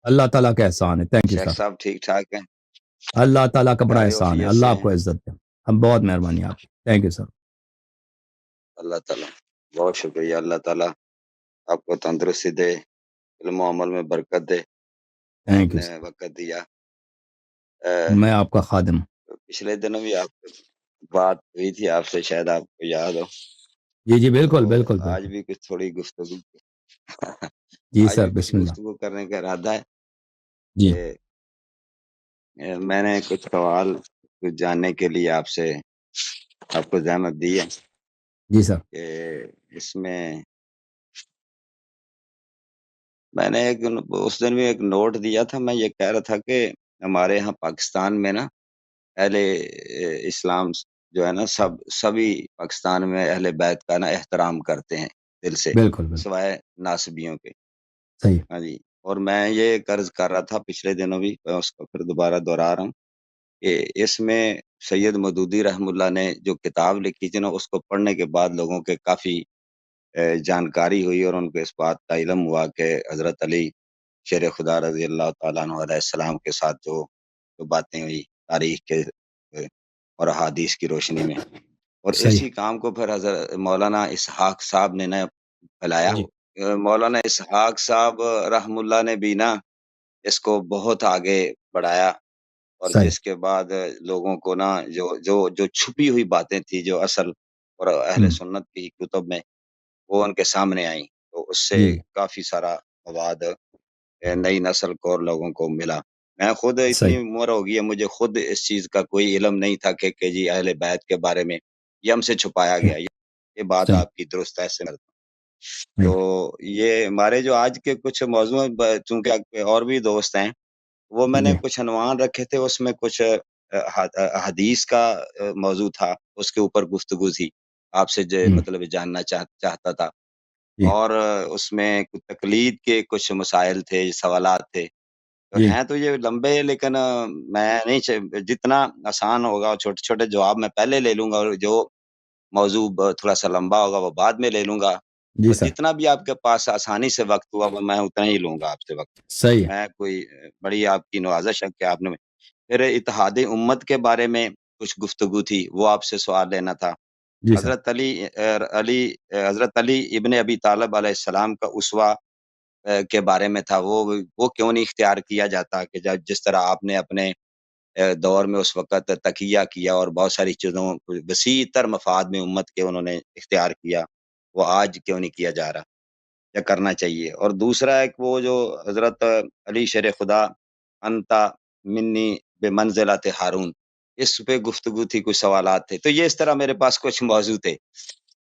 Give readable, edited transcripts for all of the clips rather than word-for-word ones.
اللہ تعالیٰ کا احسان ہے. تھینک یو شیخ سر. صاحب ٹھیک ٹھاک ہیں؟ اللہ تعالیٰ کا بڑا خیر احسان ہے. وفیت اللہ سے آپ کو ہیں؟ عزت دے. ہم بہت مہربانی آپ کی. Thank you sir. اللہ تعالیٰ بہت شکریہ. اللہ تعالیٰ آپ کو تندرستی دے، علم و عمل میں برکت دے. تھینک آپ یو نے سر. وقت دیا. میں آپ کا خادم. پچھلے دنوں بھی آپ سے بات ہوئی تھی، آپ سے شاید آپ کو یاد ہو. جی جی بالکل تو بالکل آج بالکل. بھی کچھ تھوڑی گفتگو جی آج سر بھی کچھ بسم اللہ. گفتگو کرنے کا ارادہ ہے جی کہ میں نے کچھ سوال کچھ جاننے کے لیے آپ کو زحمت دی ہے جی سر. کہ اس میں نے اس دن بھی ایک نوٹ دیا تھا. میں یہ کہہ رہا تھا کہ ہمارے یہاں پاکستان میں نا اہل اسلام جو ہے نا سبھی پاکستان میں اہل بیت کا نا احترام کرتے ہیں دل سے، بالکل بالکل سوائے ناسبیوں کے. صحیح. ہاں جی. اور میں یہ قرض کر رہا تھا پچھلے دنوں بھی، میں اس کو پھر دوبارہ دہرا رہا ہوں کہ اس میں سید مودودی رحم اللہ نے جو کتاب لکھی تھی نا، اس کو پڑھنے کے بعد لوگوں کے کافی جانکاری ہوئی اور ان کو اس بات کا علم ہوا کہ حضرت علی شیر خدا رضی اللہ تعالیٰ عنہ علیہ السلام کے ساتھ جو باتیں ہوئی تاریخ کے اور احادیث کی روشنی میں، اور صحیح. اسی کام کو پھر حضرت مولانا اسحاق صاحب نے نہ پھیلایا. جی مولانا اسحاق صاحب رحم اللہ نے بھی نا اس کو بہت آگے بڑھایا، اور صحیح. جس کے بعد لوگوں کو نا جو چھپی ہوئی باتیں تھی جو اصل اور اہل سنت کی کتب میں، وہ ان کے سامنے آئیں. تو اس سے جی کافی سارا مواد نئی نسل کو اور لوگوں کو ملا. میں خود اتنی صحیح. عمر ہو گئی ہے، مجھے خود اس چیز کا کوئی علم نہیں تھا کہ جی اہل بیت کے بارے میں یہ ہم سے چھپایا گیا. یہ بات صحیح. آپ کی درست ہے. صحیح. تو یہ ہمارے جو آج کے کچھ موضوع ہیں، چونکہ اور بھی دوست ہیں، وہ میں نے جی کچھ عنوان رکھے تھے. اس میں کچھ حدیث کا موضوع تھا، اس کے اوپر گفتگو تھی. آپ سے مطلب جاننا چاہتا تھا. جی اور اس میں کچھ تقلید کے کچھ مسائل تھے، سوالات تھے. تو جی ہیں تو یہ لمبے، لیکن میں نہیں جتنا آسان ہوگا چھوٹے چھوٹے جواب میں پہلے لے لوں گا، اور جو موضوع تھوڑا سا لمبا ہوگا وہ بعد میں لے لوں گا. جی اور سر. جتنا بھی آپ کے پاس آسانی سے وقت ہوا وہ میں اتنا ہی لوں گا آپ سے وقت. صحیح ہے. میں کوئی بڑی آپ کی نوازش ہے کہ آپ نے. پھر اتحاد امت کے بارے میں کچھ گفتگو تھی، وہ آپ سے سوال لینا تھا. جی سر. حضرت علی ابن ابی طالب علیہ السلام کا اسوہ کے بارے میں تھا. وہ کیوں نہیں اختیار کیا جاتا کہ جس طرح آپ نے اپنے دور میں اس وقت تقیہ کیا اور بہت ساری چیزوں وسیع تر مفاد میں امت کے انہوں نے اختیار کیا، وہ آج کیوں نہیں کیا جا رہا یا کرنا چاہیے. اور دوسرا ایک وہ جو حضرت علی شیر خدا انتا منی بے منزلت ہارون، اس پہ گفتگو تھی، کچھ سوالات تھے. تو یہ اس طرح میرے پاس کچھ موضوع تھے.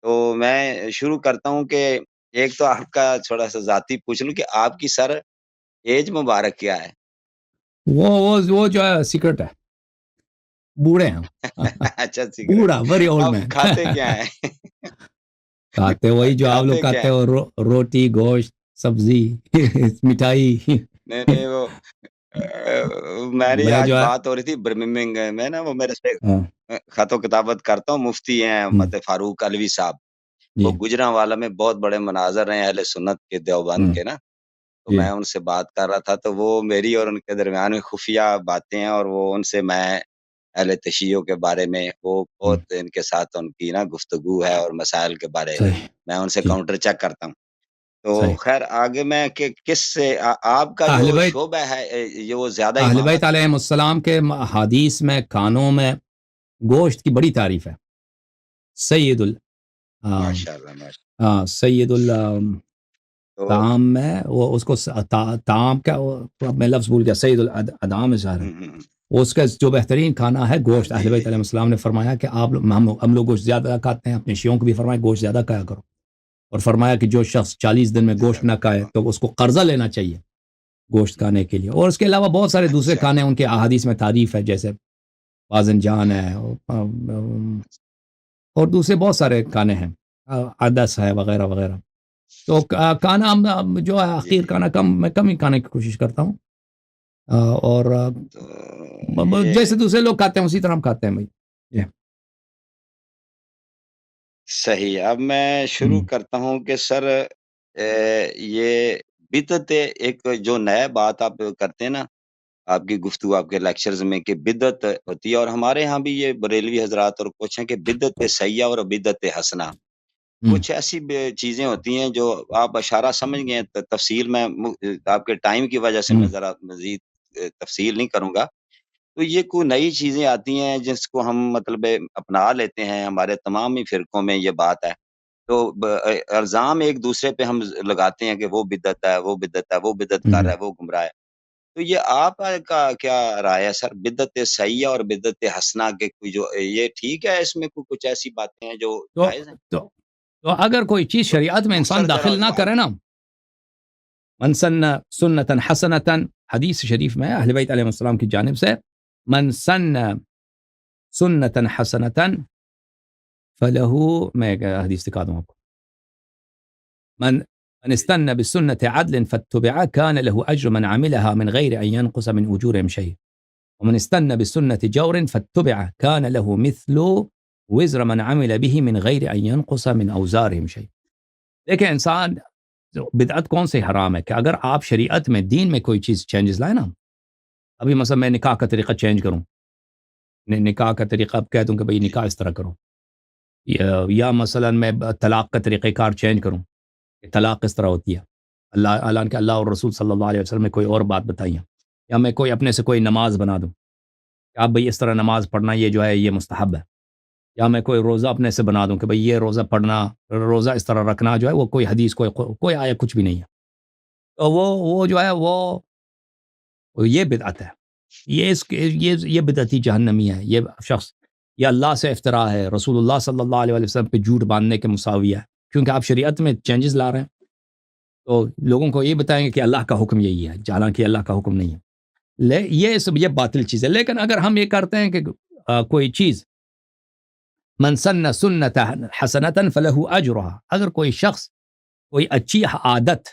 تو میں شروع کرتا ہوں کہ ایک تو آپ کا تھوڑا سا ذاتی پوچھ لوں کہ آپ کی سر ایج مبارک کیا ہے؟ وہ جو ہے سیکرٹ ہے. بوڑھے ہیں. اچھا بوڑھا ویری اولڈ آپ مین. کھاتے کیا ہیں؟ کھاتے وہی جو آپ لوگ کھاتے کیا کھاتے ہیں؟ ہو، روٹی گوشت سبزی مٹھائی. نہیں وہ میری میں آج جو ہے بات ہو رہی تھی برمنگھم میں نا، وہ میرے سے ہاں، خط و کتابت کرتا ہوں، مفتی ہیں محمد فاروق علوی صاحب. وہ جی گجرانوالہ میں بہت بڑے مناظر ہیں اہل سنت کے دیوبند کے نا. تو جی میں ان سے بات کر رہا تھا، تو وہ میری اور ان کے درمیان میں خفیہ باتیں ہیں، اور وہ ان سے میں اہل تشیع کے بارے میں وہ بہت ان کے ساتھ ان کی نا گفتگو ہے، اور مسائل کے بارے صحیح. میں ان سے جی کاؤنٹر چیک کرتا ہوں. تو صحیح. خیر آگے میں کہ کس سے آپ کا جو اہل بیت شعبہ ہے یہ وہ زیادہ اہل بیت امامت. علیہم السلام کے حدیث میں کھانوں میں گوشت کی بڑی تعریف ہے. سید ماشاء اللہ. سید تو طعام میں وہ اس کو طعام کا میں لفظ بھول گیا، سید الادام ہے ظاہر. اس کا جو بہترین کھانا ہے گوشت. اہل جی بیت علیہ السلام نے فرمایا کہ آپ ہم لوگ گوشت زیادہ کھاتے ہیں، اپنے شیعوں کو بھی فرمایا گوشت زیادہ کھایا کرو. اور فرمایا کہ جو شخص 40 دن میں گوشت نہ کھائے تو اس کو قرضہ لینا چاہیے گوشت کھانے کے لیے. اور اس کے علاوہ بہت سارے دوسرے اچھا کھانے ان کے احادیث میں تعریف ہے، جیسے بازن جان ہے اور دوسرے بہت سارے کھانے ہیں، عدس ہے وغیرہ وغیرہ. تو کھانا ہم جو ہے جی. حقیر کھانا میں کم ہی کھانے کی کوشش کرتا ہوں. اور تو یہ جیسے دوسرے لوگ کھاتے ہیں اسی طرح ہم کھاتے ہیں بھائی. صحیح. اب میں شروع کرتا ہوں کہ سر یہ بدعت ایک جو نیا بات آپ کرتے ہیں نا، آپ کی گفتگو آپ کے لیکچرز میں کہ بدعت ہوتی ہے، اور ہمارے ہاں بھی یہ بریلوی حضرات اور کچھ ہیں کہ بدعت سیاح اور بدعت حسنہ، ہم، کچھ ایسی چیزیں ہوتی ہیں جو آپ اشارہ سمجھ گئے ہیں، تفصیل میں آپ کے ٹائم کی وجہ سے میں ہم، ذرا مزید تفصیل نہیں کروں گا۔ تو یہ کوئی نئی چیزیں آتی ہیں جس کو ہم مطلب اپنا لیتے ہیں، ہمارے تمام ہی فرقوں میں یہ بات ہے۔ تو الزام ایک دوسرے پہ ہم لگاتے ہیں کہ وہ بدعت ہے، وہ بدعت ہے، وہ بدعت کر ہم۔ رہا ہے، وہ گمراہ ہے۔ تو یہ آپ کا کیا رائے ہے سر؟ بدعت سیاح اور بدعت حسنہ کے کوئی جو یہ ٹھیک ہے، اس میں کچھ ایسی باتیں ہیں جو تو جائز ہیں؟ تو تو اگر کوئی چیز تو شریعت میں سر انسان ذرا داخل نہ کرے نا، من سن سنة حسنة، حدیث شریف میں اہل بیت علیہ السلام کی جانب سے، من سن سنة حسنة فله، میں ایک حدیث دکھا دوں آپ کو، من استنى بسنة عدل فاتبعها كان له أجر من عملها من غير أن ينقص من أجورهم شيء، ومن استنى بسنة جور فاتبعها كان له مثل وزر من عمل به من غير أن ينقص من أوزارهم شيء۔ دیکھیں انسان، بدعت کون سے حرام ہے کہ اگر آپ شریعت میں دین میں کوئی چیز چینجز لائیں نا، ابھی مثلا میں نکاح کا طریقہ چینج کروں، نکاح کا طریقہ اب کہہ دوں کہ بھئی نکاح اس طرح کرو، یا مثلا میں طلاق کا طریقہ کار چینج کروں کہ طلاق اس طرح ہوتی ہے، اللہ اعلان کہ اللہ اور رسول صلی اللہ علیہ وسلم نے کوئی اور بات بتائی ہے، یا میں کوئی اپنے سے کوئی نماز بنا دوں کہ آپ بھئی اس طرح نماز پڑھنا یہ جو ہے یہ مستحب ہے، یا میں کوئی روزہ اپنے سے بنا دوں کہ بھئی یہ روزہ پڑھنا، روزہ اس طرح رکھنا جو ہے وہ کوئی حدیث کوئی آیا کچھ بھی نہیں ہے، تو وہ جو ہے وہ یہ بدعت ہے، یہ بدعتی جہنمی ہے، یہ شخص یہ اللہ سے افتراء ہے، رسول اللہ صلی اللہ علیہ وسلم پہ جھوٹ باندھنے کے مساوی ہے، کیونکہ آپ شریعت میں چینجز لا رہے ہیں، تو لوگوں کو یہ بتائیں گے کہ اللہ کا حکم یہی ہے، حالانکہ اللہ کا حکم نہیں ہے، یہ باطل چیز ہے۔ لیکن اگر ہم یہ کرتے ہیں کہ کوئی چیز من سن سنت حسنتا فلہ اجرها، اگر کوئی شخص کوئی اچھی عادت،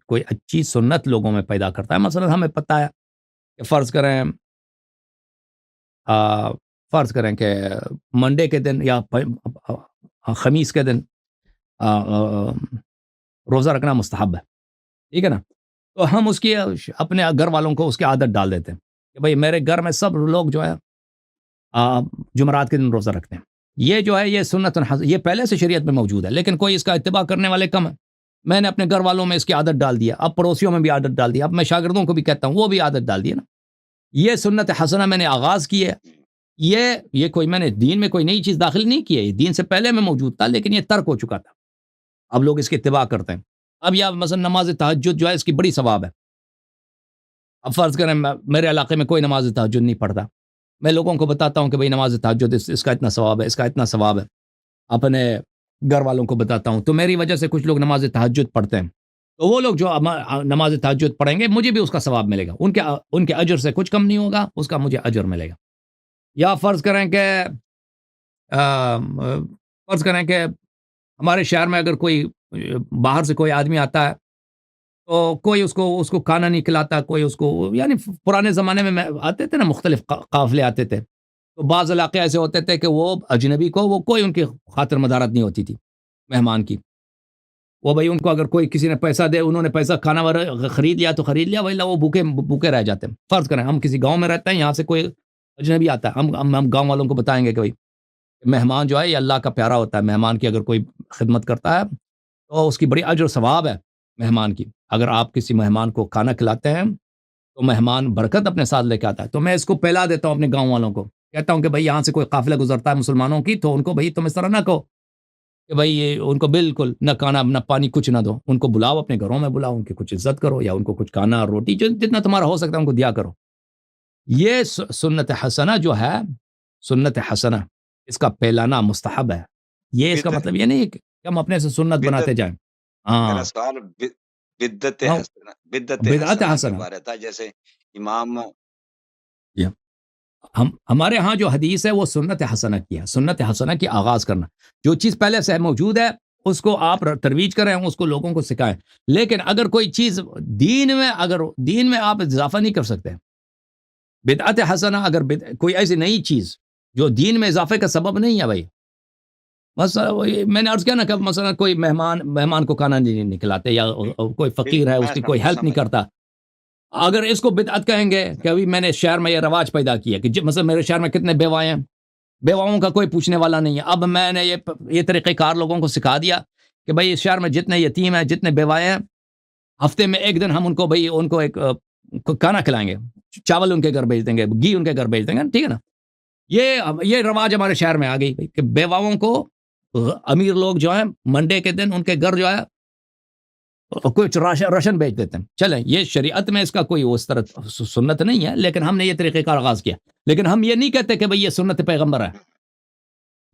کوئی اچھی سنت لوگوں میں پیدا کرتا ہے، مثلا ہمیں پتہ ہے کہ فرض کریں کہ منڈے کے دن یا خمیس کے دن روزہ رکھنا مستحب ہے، ٹھیک ہے نا، تو ہم اس کی اپنے گھر والوں کو اس کی عادت ڈال دیتے ہیں کہ بھئی میرے گھر میں سب لوگ جو ہے جمعرات کے دن روزہ رکھتے ہیں، یہ جو ہے یہ سنت یہ پہلے سے شریعت میں موجود ہے، لیکن کوئی اس کا اتباع کرنے والے کم ہیں، میں نے اپنے گھر والوں میں اس کی عادت ڈال دیا، اب پڑوسیوں میں بھی عادت ڈال دیا، اب میں شاگردوں کو بھی کہتا ہوں وہ بھی عادت ڈال دی نا، یہ سنت حسنہ میں نے آغاز کی ہے، یہ کوئی میں نے دین میں کوئی نئی چیز داخل نہیں کی ہے، یہ دین سے پہلے میں موجود تھا، لیکن یہ ترک ہو چکا تھا، اب لوگ اس کی اتباع کرتے ہیں۔ اب یا مثلا نماز تہجد جو ہے اس کی بڑی ثواب ہے، اب فرض کریں میرے علاقے میں کوئی نماز تہجد نہیں پڑھتا، میں لوگوں کو بتاتا ہوں کہ بھئی نماز تہجد اس کا اتنا ثواب ہے، اس کا اتنا ثواب ہے، اپنے گھر والوں کو بتاتا ہوں، تو میری وجہ سے کچھ لوگ نماز تہجد پڑھتے ہیں، تو وہ لوگ جو نماز تہجد پڑھیں گے مجھے بھی اس کا ثواب ملے گا، ان کے اجر سے کچھ کم نہیں ہوگا، اس کا مجھے اجر ملے گا۔ یا فرض کریں کہ ہمارے شہر میں اگر کوئی باہر سے کوئی آدمی آتا ہے تو کوئی اس کو کھانا نہیں کھلاتا، کوئی اس کو، یعنی پرانے زمانے میں آتے تھے نا، مختلف قافلے آتے تھے، تو بعض علاقے ایسے ہوتے تھے کہ وہ اجنبی کو وہ کوئی ان کی خاطر مدارت نہیں ہوتی تھی مہمان کی، وہ بھائی ان کو اگر کوئی کسی نے پیسہ دے، انہوں نے پیسہ کھانا خرید لیا تو خرید لیا، وہی وہ بھوکے رہ جاتے ہیں۔ فرض کریں ہم کسی گاؤں میں رہتے ہیں، یہاں سے کوئی اجنبی آتا ہے، ہم گاؤں والوں کو بتائیں گے کہ بھائی مہمان جو ہے یہ اللہ کا پیارا ہوتا ہے، مہمان کی اگر کوئی خدمت کرتا ہے تو اس کی بڑی اجر و ثواب ہے مہمان کی، اگر آپ کسی مہمان کو کھانا کھلاتے ہیں تو مہمان برکت اپنے ساتھ لے کے آتا ہے، تو میں اس کو پہلا دیتا ہوں اپنے گاؤں والوں کو، کہتا ہوں کہ بھائی یہاں سے کوئی قافلہ گزرتا ہے مسلمانوں کی، تو ان کو بھائی تم اس طرح نہ کہو کہ بھائی یہ ان کو بالکل نہ کھانا نہ پانی کچھ نہ دو، ان کو بلاؤ، اپنے گھروں میں بلاؤ، ان کی کچھ عزت کرو، یا ان کو کچھ کھانا روٹی جتنا تمہارا ہو سکتا ہے ان کو دیا کرو۔ یہ سنت حسنہ جو ہے، سنت حسنہ اس کا پھیلانا مستحب ہے، یہ اس کا بدعت مطلب یہ نہیں کہ ہم اپنے سے سنت بناتے بدعت جائیں۔ میرا ہاں، سوال بدعت ہاں، حسنہ، بدعت بدعت حسنہ کے حسنہ، بارے تھا، جیسے امام ہمارے ہاں جو حدیث ہے وہ سنت حسنہ کی ہے، سنت حسنہ کی آغاز کرنا، جو چیز پہلے سے موجود ہے اس کو آپ ترویج کریں، اس کو لوگوں کو سکھائیں، لیکن اگر کوئی چیز دین میں آپ اضافہ نہیں کر سکتے، بدعت حسنہ اگر کوئی ایسی نئی چیز جو دین میں اضافے کا سبب نہیں ہے بھائی، بس میں نے عرض کیا نا کہ مثلا کوئی مہمان کو کھانا نہیں کھلاتے یا کوئی فقیر ہے اس کی کوئی ہیلپ نہیں کرتا. اگر اس کو بدعت کہیں گے کہ ابھی میں نے شہر میں یہ رواج پیدا کیا کہ مثلا میرے شہر میں کتنے بیوائیں ہیں, بیواؤں کا کوئی پوچھنے والا نہیں ہے. اب میں نے یہ طریقہ کار لوگوں کو سکھا دیا کہ بھائی اس شہر میں جتنے یتیم ہیں, جتنے بیوائیں ہیں, ہفتے میں ایک دن ہم ان کو ایک کھانا کھلائیں گے, چاول ان کے گھر بھیج دیں گے, گھی ان کے گھر بھیج دیں گے, ٹھیک ہے نا. یہ رواج ہمارے شہر میں آ گئی کہ بیواؤں کو امیر لوگ جو ہیں منڈے کے دن ان کے گھر جو ہے کچھ راشن بیچ دیتے ہیں. چلیں, یہ شریعت میں اس کا کوئی اس طرح سنت نہیں ہے, لیکن ہم نے یہ طریقے کا آغاز کیا. لیکن ہم یہ نہیں کہتے کہ بھئی یہ سنت پیغمبر ہے,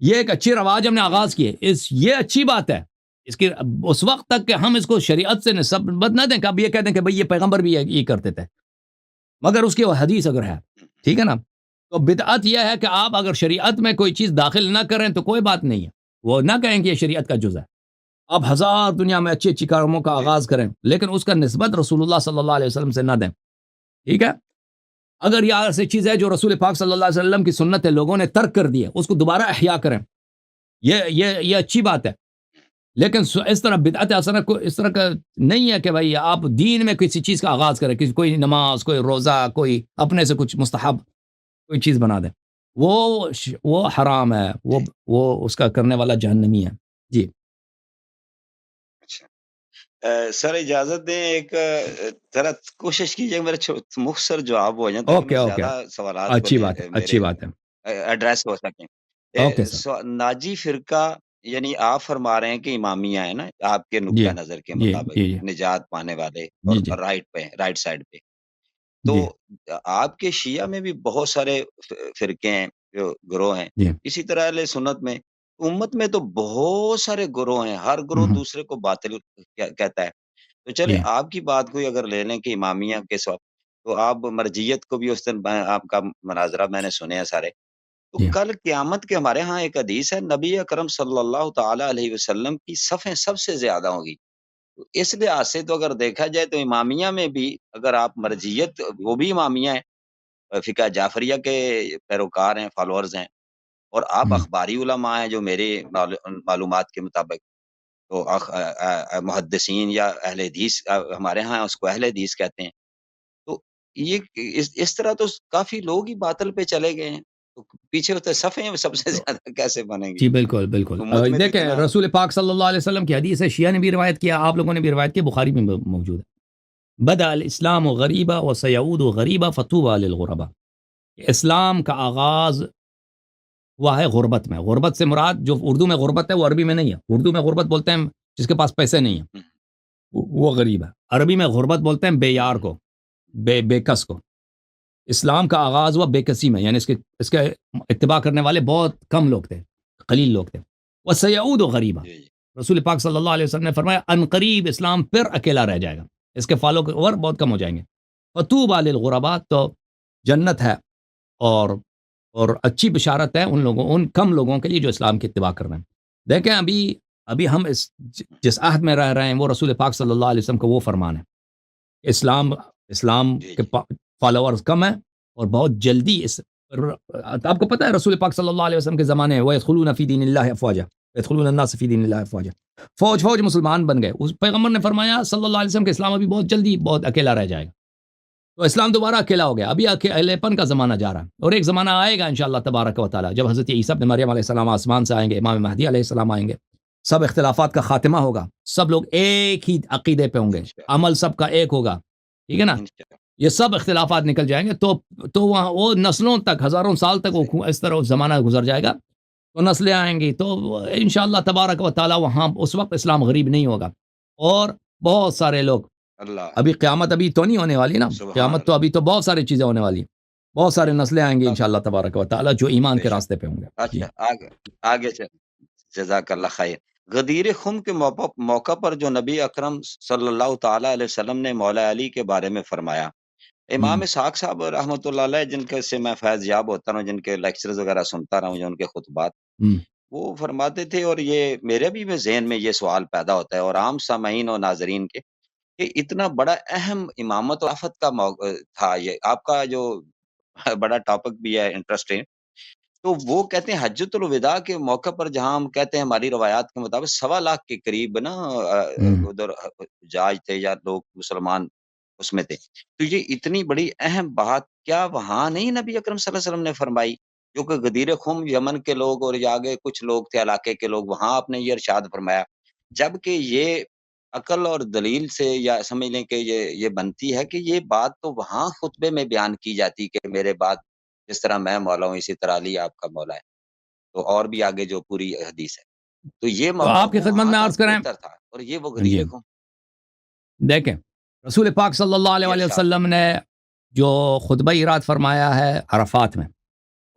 یہ ایک اچھی رواج ہم نے آغاز کیے, یہ اچھی بات ہے. اس کی اس وقت تک کہ ہم اس کو شریعت سے نسبت نہ دیں کہ اب یہ کہہ دیں کہ بھئی یہ پیغمبر بھی یہ کرتے تھے, مگر اس کی وہ حدیث اگر ہے, ٹھیک ہے نا. تو بدعت یہ ہے کہ آپ اگر شریعت میں کوئی چیز داخل نہ کریں تو کوئی بات نہیں ہے, وہ نہ کہیں کہ یہ شریعت کا جز ہے. آپ ہزار دنیا میں اچھی اچھی کاموں کا آغاز کریں, لیکن اس کا نسبت رسول اللہ صلی اللہ علیہ وسلم سے نہ دیں, ٹھیک ہے. اگر یہ ایسی چیز ہے جو رسول پاک صلی اللہ علیہ وسلم کی سنت ہے, لوگوں نے ترک کر دی ہے, اس کو دوبارہ احیا کریں, یہ اچھی بات ہے. لیکن اس طرح بدعت اثر اس طرح کا نہیں ہے کہ بھائی آپ دین میں کسی چیز کا آغاز کریں, کوئی نماز, کوئی روزہ, کوئی اپنے سے کچھ مستحب کوئی چیز بنا دیں, وہ حرام ہے, وہ اس کا کرنے والا جہنمی ہے. جی سر اجازت دیں, ایک ذرا کوشش کیجیے میرے مختصر جواب ہو جائیں تاکہ میں اوکے, زیادہ سوالات کو اچھی بات ہے, اچھی میرے بات ہے. ایڈریس ہو سکیں. Okay sir. ناجی فرقہ یعنی آپ فرما رہے ہیں کہ امامیہ ہے نا, آپ کے جی نقطہ نظر کے جی مطابق جی نجات پانے والے جی اور جی رائٹ سائڈ پہ. تو جی آپ کے شیعہ میں بھی بہت سارے فرقے ہیں, جو گروہ ہیں. جی اسی طرح اہل سنت میں, امت میں تو بہت سارے گروہ ہیں, ہر گروہ ہوں، دوسرے کو باطل کہتا ہے. تو چلے جی آپ کی بات کو اگر لے لیں کہ امامیہ کے ساتھ, تو آپ مرجیت کو بھی اس دن آپ کا مناظرہ میں نے سنے ہیں سارے. تو جی کل قیامت کے ہمارے ہاں ایک حدیث ہے, نبی اکرم صلی اللہ تعالی علیہ وسلم کی صفیں سب سے زیادہ ہوں گی. تو اس لحاظ سے تو اگر دیکھا جائے تو امامیہ میں بھی اگر آپ مرجیت, وہ بھی امامیہ ہیں, فقہ جعفریہ کے پیروکار ہیں, فالوورز ہیں, اور آپ ہوں، اخباری علماء ہیں جو میرے معلومات کے مطابق. تو محدثین یا اہل حدیث ہمارے ہاں اس کو اہل حدیث کہتے ہیں. تو یہ اس طرح تو کافی لوگ ہی باطل پہ چلے گئے ہیں. تو پیچھے ہوتے صفیں سب سے تو زیادہ کیسے بنیں گی؟ جی بالکل بالکل. امت میں تو دیکھیں اتنا. رسول پاک صلی اللہ علیہ وسلم کی حدیث ہے, شیعہ نے بھی روایت کیا, آپ لوگوں نے بھی روایت کی, بخاری میں موجود ہے. بدأ الاسلام غریبا وسیعود غریبا فطوبى للغرباء. اسلام کا آغاز ہوا ہے غربت میں. غربت سے مراد جو اردو میں غربت ہے وہ عربی میں نہیں ہے. اردو میں غربت بولتے ہیں جس کے پاس پیسے نہیں ہیں, وہ غریب ہے. عربی میں غربت بولتے ہیں بے یار کو, بے کس کو. اسلام کا آغاز ہوا بے کسی میں, یعنی اس کے اتباع کرنے والے بہت کم لوگ تھے, قلیل لوگ تھے. وسیعود غریبا, جی جی رسول پاک صلی اللہ علیہ وسلم نے فرمایا ان قریب اسلام پھر اکیلا رہ جائے گا, اس کے فالوور بہت کم ہو جائیں گے. فطوبى للغرباء, تو جنت ہے اور اچھی بشارت ہے ان کم لوگوں کے لیے جو اسلام کی اتباع کر رہے ہیں. دیکھیں ابھی ہم جس عہد میں رہ رہے ہیں وہ رسول پاک صلی اللہ علیہ وسلم کا وہ فرمان ہے. اسلام جی کے جی فالوورز کم ہیں, اور بہت جلدی آپ کو پتہ ہے رسول پاک صلی اللہ علیہ وسلم کے زمانے میں وَيَدْخُلُونَ فِي دِينِ اللَّهِ أَفْوَاجًا يَدْخُلُونَ النَّاسَ فِي دِينِ اللَّهِ أَفْوَاجًا. فوج مسلمان بن گئے. اس پیغمبر نے فرمایا صلی اللہ علیہ وسلم کہ اسلام ابھی بہت جلدی بہت اکیلا رہ جائے گا. تو اسلام دوبارہ اکیلا ہو گیا. ابھی اکیلے پن کا زمانہ جا رہا ہے, اور ایک زمانہ آئے گا انشاءاللہ تبارک و تعالی, جب حضرت عیسیٰ ابن مریم علیہ السلام آسمان سے آئیں گے, امام مہدی علیہ السلام آئیں گے, سب اختلافات کا خاتمہ ہوگا, سب لوگ ایک ہی عقیدے پہ ہوں گے, انشاءاللہ عمل سب کا ایک ہوگا, ٹھیک ہے نا. انشاءاللہ یہ سب اختلافات نکل جائیں گے, تو وہاں وہ نسلوں تک, ہزاروں سال تک وہ اس طرح زمانہ گزر جائے گا, تو نسلیں آئیں گی, تو انشاءاللہ تبارک و تعالی وہاں اس وقت اسلام غریب نہیں ہوگا. اور بہت سارے لوگ, اللہ ابھی قیامت ابھی تو نہیں ہونے والی نا, سبحان قیامت تو اللہ. ابھی تو بہت ساری چیزیں ہونے والی ہیں, بہت سارے نسلیں آئیں گی انشاءاللہ تبارک و تعالی جو ایمان بے کے شک. راستے پہ ہوں گے. جی اچھا آگے جزاک اللہ خیر. غدیر خم کے موقع پر جو نبی اکرم صلی اللہ تعالی علیہ وسلم نے مولا علی کے بارے میں فرمایا, ہوں امام اسحاق صاحب رحمۃ اللہ علیہ, جن کے سے میں فیض یاب ہوتا رہا ہوں, جن کے لیکچرز وغیرہ سنتا رہا ہوں, ان کے خطبات, ہوں وہ فرماتے تھے, اور یہ میرے بھی ذہن میں یہ سوال پیدا ہوتا ہے, اور عام سامعین اور ناظرین کے, کہ اتنا بڑا اہم امامت و خلافت کا تھا یہ آپ کا جو بڑا ٹاپک بھی ہے انٹرسٹنگ. تو وہ کہتے ہیں حجۃ الوداع کے موقع پر جہاں ہم کہتے ہیں ہماری روایات کے مطابق 1.25 کے قریب نا ادھر حجاج تھے یا لوگ مسلمان اس میں تھے، تو یہ اتنی بڑی اہم بات کیا وہاں نہیں نبی اکرم صلی اللہ علیہ وسلم نے فرمائی؟ جو کہ غدیر خم یمن کے لوگ اور یہ آگے کچھ لوگ تھے علاقے کے لوگ، وہاں آپ نے یہ ارشاد فرمایا، جبکہ یہ عقل اور دلیل سے یا سمجھ لیں کہ یہ بنتی ہے کہ یہ بات تو وہاں خطبے میں بیان کی جاتی کہ میرے بعد جس طرح میں مولا ہوں اسی طرح علی آپ کا مولا ہے، تو اور بھی آگے جو پوری حدیث ہے، تو یہ تو موقع آپ کی وہ خدمت وہاں میں تھا عرض کریں، بہتر تھا، اور یہ وہ جی غدیر خم دیکھیں رسول پاک صلی اللہ علیہ یہ وآلہ ارشاد وسلم نے جو خطبہ اراد فرمایا ہے عرفات میں،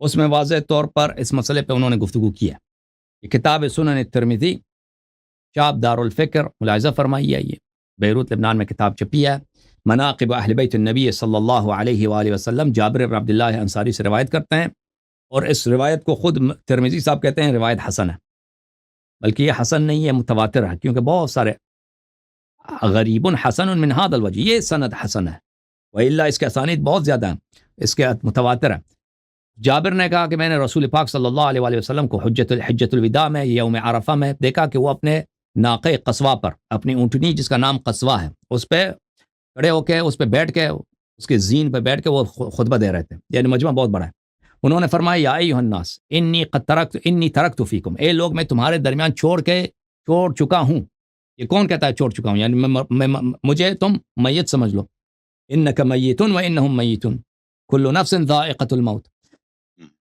اس میں واضح طور پر اس مسئلے پہ انہوں نے گفتگو کی ہے. یہ کتاب سنن ترمذی چاپ دار الفکر ملاحظہ فرمائیے، یہ بیروت لبنان میں کتاب چھپی ہے، مناقب اہل بیت النبی صلی اللہ علیہ وآلہ وسلم. جابر بن عبداللہ انصاری سے روایت کرتے ہیں، اور اس روایت کو خود ترمذی صاحب کہتے ہیں روایت حسن ہے، بلکہ یہ حسن نہیں ہے، متواتر ہے، کیونکہ بہت سارے غریب حسن من هذا الوجہ، یہ سند حسن ہے، وإلا اس کے اسانید بہت زیادہ ہیں، اس کے متواتر ہیں. جابر نے کہا کہ میں نے رسول پاک صلی اللہ علیہ وآلہ وسلم کو حجۃ الوداع میں یوم عرفہ میں دیکھا کہ وہ اپنے ناقہ قصوہ پر، اپنی اونٹنی جس کا نام قصوہ ہے، اس پہ کھڑے ہو کے، اس پہ بیٹھ کے، اس کے زین پہ بیٹھ کے وہ خطبہ دے رہے تھے. یعنی مجمع بہت بڑا ہے. انہوں نے فرمایا یا ایھا الناس انی ترکت فیکم، اے لوگ میں تمہارے درمیان چھوڑ چکا ہوں. یہ کون کہتا ہے چھوڑ چکا ہوں؟ یعنی مجھے تم میت سمجھ لو. انک میت و انہم میتون کل نفس ذائقۃ الموت،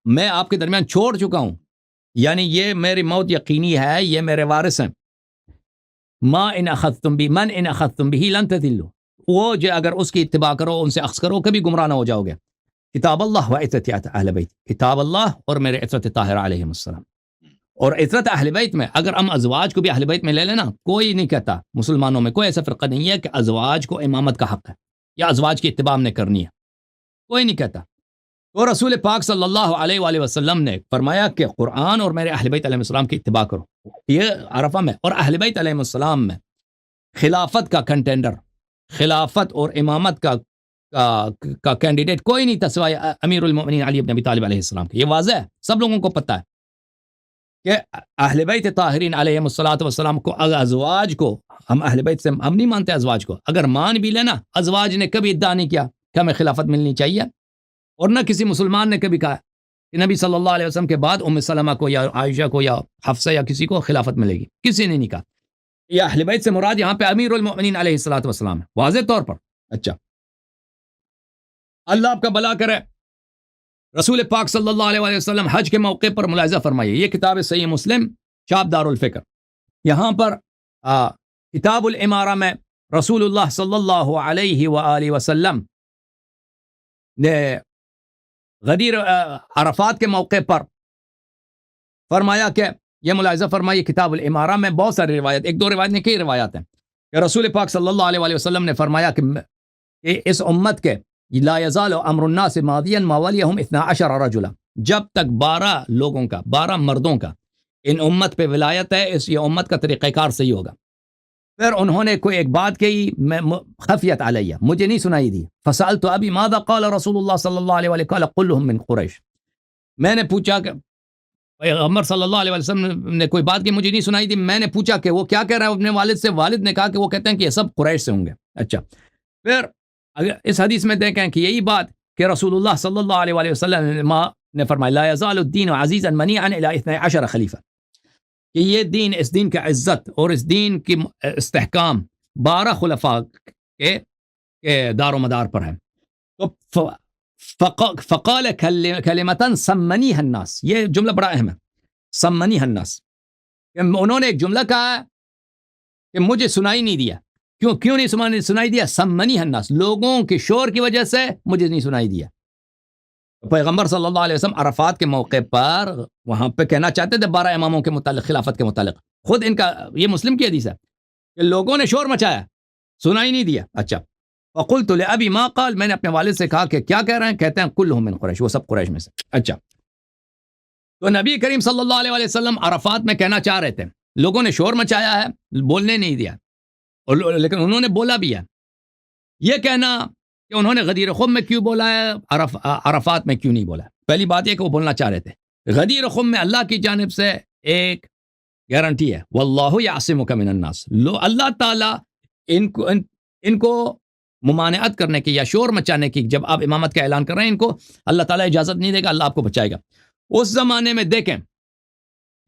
میں آپ کے درمیان چھوڑ چکا ہوں، یعنی یہ میری موت یقینی ہے، یہ میرے وارث ہیں. من ان اخذتم به لن تضلوا، وہ جو اگر اس کی اتباع کرو، ان سے اخذ کرو، کبھی گمراہ نہ ہو جاؤ گے. کتاب اللہ و عترت اہل بیت، کتاب اللہ اور میرے عترت طاہرہ علیہم السلام. اور عترت اہل بیت میں اگر ہم ازواج کو بھی اہل بیت میں لے لینا، کوئی نہیں کہتا، مسلمانوں میں کوئی ایسا فرقہ نہیں ہے کہ ازواج کو امامت کا حق ہے یا ازواج کی اتباع ہم نے کرنی ہے، کوئی نہیں کہتا. تو رسول پاک صلی اللہ علیہ وآلہ وسلم نے فرمایا کہ قرآن اور میرے اہل بیت علیہ السلام کی اتباع کرو. یہ عرفہ میں، اور اہل بیت علیہ السلام میں خلافت کا کنٹینڈر، خلافت اور امامت کا کینڈیڈیٹ کوئی نہیں تھا سوائے امیر المؤمنین علی بن ابی طالب علیہ السلام کے. یہ واضح ہے، سب لوگوں کو پتہ ہے کہ اہل بیت طاہرین علیہم الصلوۃ والسلام کو، ازواج کو ہم اہل بیت سے ہم نہیں مانتے، ازواج کو اگر مان بھی لینا، ازواج نے کبھی ادعا نہیں کیا کہ ہمیں خلافت ملنی چاہیے، اور نہ کسی مسلمان نے کبھی کہا کہ نبی صلی اللہ علیہ وسلم کے بعد ام سلمہ کو یا عائشہ کو یا حفصہ یا کسی کو خلافت ملے گی، کسی نے نہیں کہا. یہ اہل بیت سے مراد یہاں پہ امیر المؤمنین علیہ الصلوۃ والسلام ہے، واضح طور پر. اچھا، اللہ آپ کا بھلا کرے. رسول پاک صلی اللہ علیہ وآلہ وسلم حج کے موقع پر ملاحظہ فرمائیے، یہ کتاب صحیح مسلم چاپ دار الفکر، یہاں پر کتاب الامارہ میں رسول اللہ صلی اللہ علیہ وآلہ وسلم نے غدیر عرفات کے موقع پر فرمایا کہ یہ ملاحظہ فرمائیے کتاب الامارہ میں بہت ساری روایت، ایک دو روایت نہیں، کئی روایات ہیں کہ رسول پاک صلی اللہ علیہ وآلہ وسلم نے فرمایا کہ اس امت کے لا یزال امر الناس ماضیا ما ولیہم 12 رجلا، جب تک 12 لوگوں کا، 12 مردوں کا ان امت پہ ولایت ہے، اس یہ امت کا طریقہ کار صحیح ہوگا. پھر انہوں نے کوئی ایک بات کہی، خفیت علیہ، مجھے نہیں سنائی دی. فسألت ابی ماذا قال رسول اللہ صلی اللہ علیہ وآلہ، قال كلهم من قریش. میں نے پوچھا کہ پیغمبر صلی اللہ علیہ وسلم نے کوئی بات کی، مجھے نہیں سنائی دی. میں نے پوچھا کہ وہ کیا کہہ رہا ہے اپنے والد سے. والد نے کہا کہ وہ کہتے ہیں کہ یہ سب قریش سے ہوں گے. اچھا، پھر اگر اس حدیث میں دیکھیں کہ یہی بات کہ رسول اللہ صلی اللہ علیہ وآلہ وسلم نے فرمایا لا یزال الدین عزیزا منیعا الی 12 خلیفہ، کہ یہ دین، اس دین کا عزت اور اس دین کی استحکام 12 خلفاء کے دار و مدار پر ہے. تو فقال کلمتا سمنیها الناس، یہ جملہ بڑا اہم ہے، سمنیها الناس، کہ انہوں نے ایک جملہ کہا کہ مجھے سنائی نہیں دیا. کیوں نہیں سنائی دیا؟ سمنیها الناس، لوگوں کے شور کی وجہ سے مجھے نہیں سنائی دیا. پیغمبر صلی اللہ علیہ وسلم عرفات کے موقع پر وہاں پہ کہنا چاہتے تھے 12 اماموں کے متعلق، خلافت کے متعلق. خود ان کا یہ مسلم کی حدیث ہے کہ لوگوں نے شور مچایا، سنائی نہیں دیا. اچھا، فقلت لابی ما قال، میں نے اپنے والد سے کہا کہ کیا کہہ رہے ہیں؟ کہتے ہیں کلہم من قریش، وہ سب قریش میں سے. اچھا، تو نبی کریم صلی اللہ علیہ وسلم عرفات میں کہنا چاہ رہے تھے، لوگوں نے شور مچایا ہے، بولنے نہیں دیا، لیکن انہوں نے بولا بھی ہے. یہ کہنا کہ انہوں نے غدیر خم میں کیوں بولا ہے، عرفات میں کیوں نہیں بولا ہے، پہلی بات یہ کہ وہ بولنا چاہ رہے تھے. غدیر خم میں اللہ کی جانب سے ایک گارنٹی ہے، واللہ یعصمک من الناس، اللہ تعالیٰ ان کو ممانعت کرنے کی یا شور مچانے کی، جب آپ امامت کا اعلان کر رہے ہیں ان کو اللہ تعالیٰ اجازت نہیں دے گا، اللہ آپ کو بچائے گا۔ اس زمانے میں دیکھیں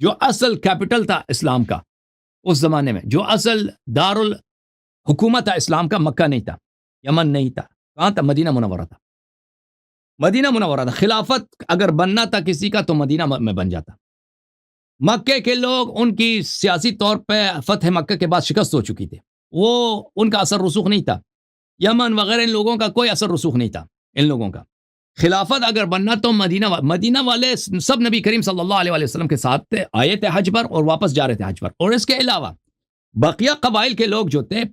جو اصل کیپٹل تھا اسلام کا، اس زمانے میں جو اصل دار الحکومت تھا اسلام کا، مکہ نہیں تھا، یمن نہیں تھا، کہاں تھا؟ مدینہ منورہ تھا، مدینہ منورہ تھا۔ خلافت اگر بننا تھا کسی کا تو مدینہ میں بن جاتا۔ مکے کے لوگ ان کی سیاسی طور پہ فتح مکہ کے بعد شکست ہو چکی تھی، وہ ان کا اثر رسوخ نہیں تھا، یمن وغیرہ ان لوگوں کا کوئی اثر رسوخ نہیں تھا ان لوگوں کا۔ خلافت اگر بننا تو مدینہ والے سب نبی کریم صلی اللہ علیہ وسلم کے ساتھ تھے، آئے تھے حج پر اور واپس جا رہے تھے حج پر۔ اور اس کے علاوہ بقیہ قبائل کے لوگ جو تھے،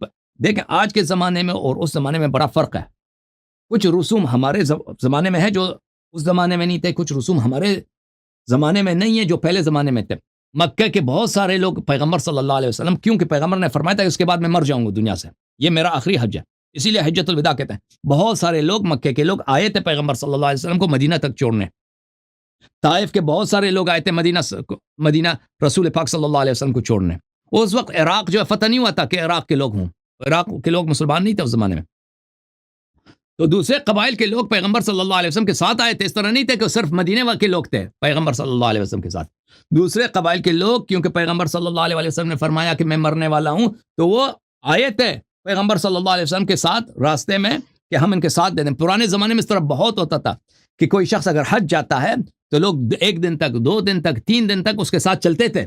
دیکھیں آج کے زمانے میں اور اس زمانے میں بڑا فرق ہے۔ کچھ رسوم ہمارے زمانے میں ہے جو اس زمانے میں نہیں تھے، کچھ رسوم ہمارے زمانے میں نہیں ہے جو پہلے زمانے میں تھے۔ مکہ کے بہت سارے لوگ پیغمبر صلی اللہ علیہ وسلم، کیونکہ پیغمبر نے فرمایا تھا اس کے بعد میں مر جاؤں گا دنیا سے، یہ میرا آخری حج ہے، اسی لیے حجۃ الوداع کہتے ہیں۔ بہت سارے لوگ مکے کے لوگ آئے تھے پیغمبر صلی اللہ علیہ وسلم کو مدینہ تک چھوڑنے، طائف کے بہت سارے لوگ آئے تھے مدینہ رسول پاک صلی اللہ علیہ وسلم کو چھوڑنے۔ اس وقت عراق جو ہے فتح نہیں ہوا تھا کہ عراق کے لوگ ہوں، عراق کے لوگ مسلمان نہیں تھے اس زمانے میں، تو دوسرے قبائل کے لوگ پیغمبر صلی اللہ علیہ وسلم کے ساتھ آئے تھے۔ اس طرح نہیں تھے کہ صرف مدینے کے لوگ تھے پیغمبر صلی اللہ علیہ وسلم کے ساتھ، دوسرے قبائل کے لوگ، کیونکہ پیغمبر صلی اللہ علیہ وسلم نے فرمایا کہ میں مرنے والا ہوں، تو وہ آئے تھے پیغمبر صلی اللہ علیہ وسلم کے ساتھ راستے میں کہ ہم ان کے ساتھ دے دیں۔ پرانے زمانے میں اس طرح بہت ہوتا تھا کہ کوئی شخص اگر حج جاتا ہے تو لوگ 1 دن تک، 2 دن تک، 3 دن تک اس کے ساتھ چلتے تھے،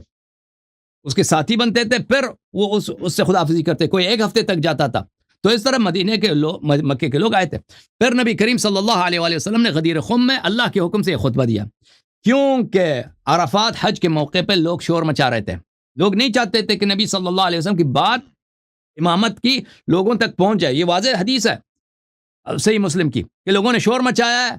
اس کے ساتھی بنتے تھے، پھر وہ اس سے خداحافظی کرتے، کوئی 1 ہفتے تک جاتا تھا۔ تو اس طرح مدینے کے لوگ، مکے کے لوگ آئے تھے۔ پھر نبی کریم صلی اللہ علیہ وآلہ وسلم نے غدیر خم میں اللہ کے حکم سے یہ خطبہ دیا، کیونکہ عرفات حج کے موقع پہ لوگ شور مچا رہے تھے، لوگ نہیں چاہتے تھے کہ نبی صلی اللہ علیہ وسلم کی بات امامت کی لوگوں تک پہنچ جائے۔ یہ واضح حدیث ہے صحیح مسلم کی کہ لوگوں نے شور مچایا ہے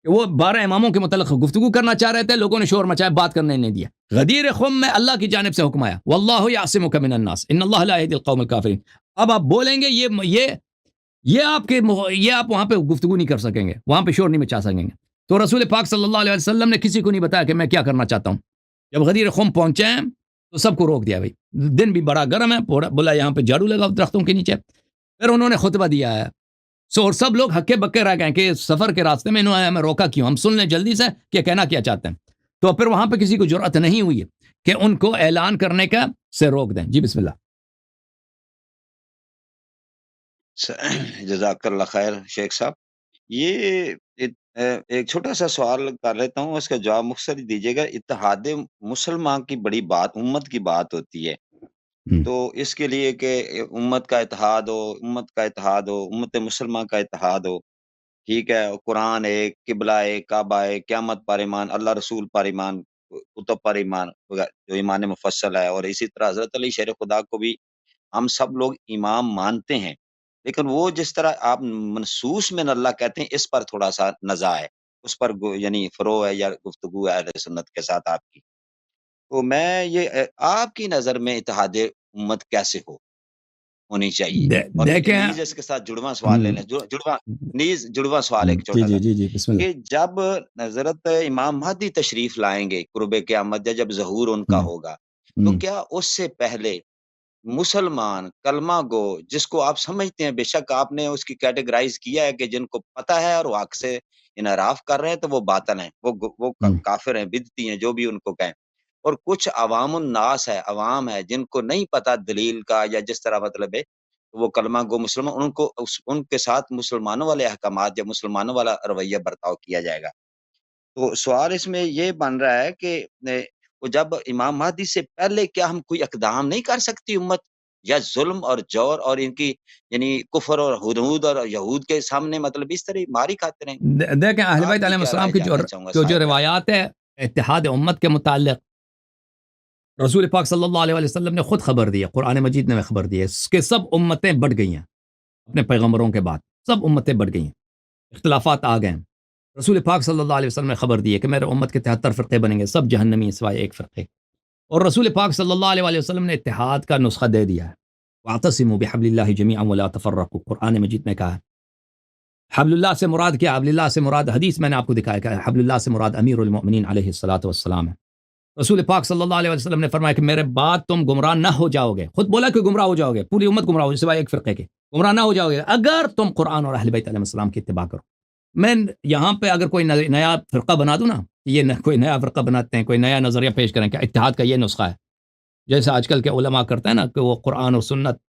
کہ وہ 12 اماموں کے متعلق گفتگو کرنا چاہ رہے تھے، لوگوں نے شور مچایا، بات کرنے نہیں دیا۔ غدیر خم میں اللہ کی جانب سے حکم آیا، واللہ یعصمک من الناس ان اللہ لا یہدی القوم الکافرین۔ اب آپ بولیں گے یہ آپ وہاں پہ گفتگو نہیں کر سکیں گے، وہاں پہ شور نہیں مچا سکیں گے۔ تو رسول پاک صلی اللہ علیہ وسلم نے کسی کو نہیں بتایا کہ میں کیا کرنا چاہتا ہوں۔ جب غدیر خم پہنچے ہیں تو سب کو روک دیا، بھائی دن بھی بڑا گرم ہے، بولا یہاں پہ جھاڑو لگاؤ درختوں کے نیچے۔ پھر انہوں نے خطبہ دیا ہے، اور سب لوگ ہکے بکے رہ گئے کہ سفر کے راستے میں انہوں نے ہمیں روکا کیوں، ہم سن لیں جلدی سے کہ کہنا کیا چاہتے ہیں۔ تو پھر وہاں پہ کسی کو جرأت نہیں ہوئی کہ ان کو اعلان کرنے کا سے روک دیں۔ جی بسم اللہ۔ جزاک اللہ خیر شیخ صاحب، یہ ایک چھوٹا سا سوال کر لیتا ہوں، اس کا جواب مختصر دیجیے گا۔ اتحاد مسلمان کی بڑی بات، امت کی بات ہوتی ہے، تو اس کے لیے کہ امت کا اتحاد ہو، امت مسلمان کا اتحاد ہو، ٹھیک ہے، قرآن ایک، قبلہ ایک، کعبہ ایک، قیامت پر ایمان، اللہ رسول پر ایمان، کتب پر ایمان، جو ایمان مفصل ہے، اور اسی طرح حضرت علی شیر خدا کو بھی ہم سب لوگ امام مانتے ہیں، لیکن وہ جس طرح آپ منصوص من اللہ کہتے ہیں، اس پر تھوڑا سا نزاع ہے، اس پر یعنی فروع ہے یا گفتگو ہے اہل سنت کے ساتھ آپ کی۔ تو میں یہ آپ کی نظر میں اتحاد امت کیسے ہونی چاہیے؟ اور دیکھیں نیز اس کے ساتھ جڑواں سوال لے لیں، جڑواں سوال ایک چھوٹا سا، جی بسم اللہ۔ کہ جب حضرت امام مہدی تشریف لائیں گے قرب قیامت، جب ظہور ان کا ہوگا، تو کیا اس سے پہلے مسلمان کلمہ گو، جس کو آپ سمجھتے ہیں، بے شک آپ نے اس کی کیٹیگرائز کیا ہے کہ جن کو پتہ ہے اور وہ حق سے انحراف کر رہے ہیں تو وہ باطل ہیں، وہ کافر ہیں، بدعتی ہیں، جو بھی ان کو کہیں، اور کچھ عوام الناس ہے، عوام ہے، جن کو نہیں پتہ دلیل کا یا جس طرح مطلب ہے، وہ کلمہ گو مسلمان، ان کے ساتھ مسلمانوں والے احکامات یا مسلمانوں والا رویہ برتاؤ کیا جائے گا۔ تو سوال اس میں یہ بن رہا ہے کہ وہ جب امام مہدی سے پہلے کیا ہم کوئی اقدام نہیں کر سکتی امت، یا ظلم اور جور اور ان کی یعنی کفر اور حدود اور یہود کے سامنے مطلب اس طرح ماری کھاتے رہیں؟ دیکھیں اہل آپ بیت کی علیہ کیا السلام رائے کی جاننا چاہوں گا جو صاحب؟ روایات ہے اتحاد امت کے متعلق، رسول پاک صلی اللہ علیہ وسلم نے خود خبر دی ہے، قرآن مجید نے خبر دی ہے کہ سب امتیں بڑھ گئی ہیں اپنے پیغمبروں کے بعد، سب امتیں بڑھ گئی ہیں، اختلافات آ گئے ہیں۔ رسول پاک صلی اللہ علیہ وسلم نے خبر دی ہے کہ میرے امت کے 73 فرقے بنیں گے، سب جہنمی ہیں سوائے ایک فرقے۔ اور رسول پاک صلی اللہ علیہ وسلم نے اتحاد کا نسخہ دے دیا ہے، واعتصموا بحبل اللہ جميعا ولا تفرقوا، قرآن مجید میں کہا ہے حبل اللہ سے مراد کیا؟ حبل اللہ سے مراد حدیث میں نے آپ کو دکھایا کہ حبل اللہ سے مراد امیر المؤمنین علیہ الصلاۃ والسلام ہے. رسول پاک صلی اللہ علیہ وسلم نے فرمایا کہ میرے بعد تم گمراہ نہ ہو جاؤ گے. خود بولا کہ گمراہ ہو جاؤ گے، پوری امت گمراہ ہو سوائے ایک فرقے کے، گمراہ نہ ہو جاؤ گے اگر تم قرآن اور اہل بیت علیہ السلام کی اتباع کرو. میں یہاں پہ اگر کوئی نیا فرقہ بنا دوں نا، یہ کوئی نیا فرقہ بناتے ہیں، کوئی نیا نظریہ پیش کریں کہ اتحاد کا یہ نسخہ ہے، جیسے آج کل کے علماء کرتے ہیں نا کہ وہ قرآن اور سنت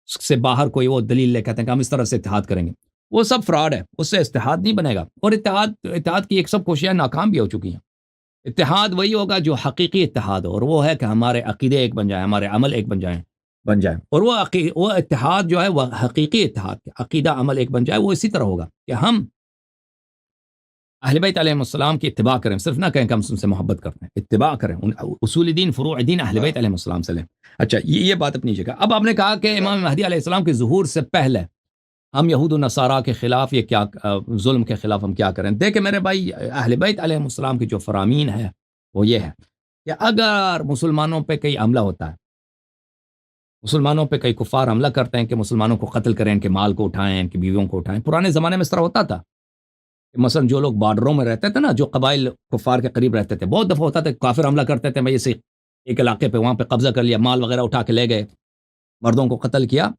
سے باہر کوئی وہ دلیل لے کہتے ہیں کہ ہم اس طرح سے اتحاد کریں گے، وہ سب فراڈ ہے، اس سے اتحاد نہیں بنے گا. اور اتحاد کی ایک سب کوششیں ناکام بھی ہو چکی ہیں. اتحاد وہی ہوگا جو حقیقی اتحاد ہو، اور وہ ہے کہ ہمارے عقیدے ایک بن جائیں، ہمارے عمل ایک بن جائیں. اور وہ اتحاد جو ہے وہ حقیقی اتحاد، عقیدہ عمل ایک بن جائے، وہ اسی طرح ہوگا کہ ہم اہل بیت علیہ السلام کی اتباع کریں، صرف نہ کہیں کہ ہم ان سے محبت کرتے ہیں، اتباع کریں، ان اصول دین فروع دین اہل بیت علیہ السلام سے لیں. اچھا یہ بات اپنی جگہ. اب آپ نے کہا کہ امام مہدی علیہ السلام کے ظہور سے پہلے ہم یہود و نصارہ کے خلاف یہ کیا ظلم کے خلاف ہم کیا کریں. دیکھیں میرے بھائی، اہل بیت علیہ السلام کی جو فرامین ہے وہ یہ ہے کہ اگر مسلمانوں پہ کئی حملہ ہوتا ہے، مسلمانوں پہ کئی کفار حملہ کرتے ہیں کہ مسلمانوں کو قتل کریں، ان کے مال کو اٹھائیں، ان کی بیویوں کو اٹھائیں. پرانے زمانے میں اس طرح ہوتا تھا کہ مثلا جو لوگ بارڈروں میں رہتے تھے نا، جو قبائل کفار کے قریب رہتے تھے، بہت دفعہ ہوتا تھا کافر حملہ کرتے تھے، بھائی اسے ایک علاقے پہ وہاں پہ قبضہ کر لیا، مال وغیرہ اٹھا کے لے گئے، مردوں کو قتل کیا،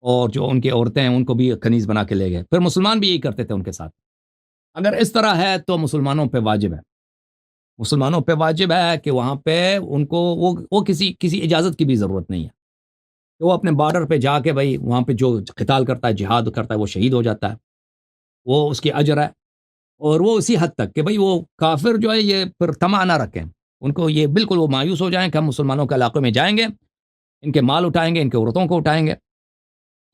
اور جو ان کی عورتیں ہیں ان کو بھی کنیز بنا کے لے گئے. پھر مسلمان بھی یہی کرتے تھے ان کے ساتھ. اگر اس طرح ہے تو مسلمانوں پہ واجب ہے کہ وہاں پہ ان کو وہ کسی اجازت کی بھی ضرورت نہیں ہے کہ وہ اپنے بارڈر پہ جا کے بھائی وہاں پہ جو قتال کرتا ہے، جہاد کرتا ہے، وہ شہید ہو جاتا ہے، وہ اس کی اجر ہے. اور وہ اسی حد تک کہ بھئی وہ کافر جو ہے یہ پھر طمع نہ رکھیں، ان کو یہ بالکل وہ مایوس ہو جائیں کہ ہم مسلمانوں کے علاقے میں جائیں گے، ان کے مال اٹھائیں گے، ان کے عورتوں کو اٹھائیں گے.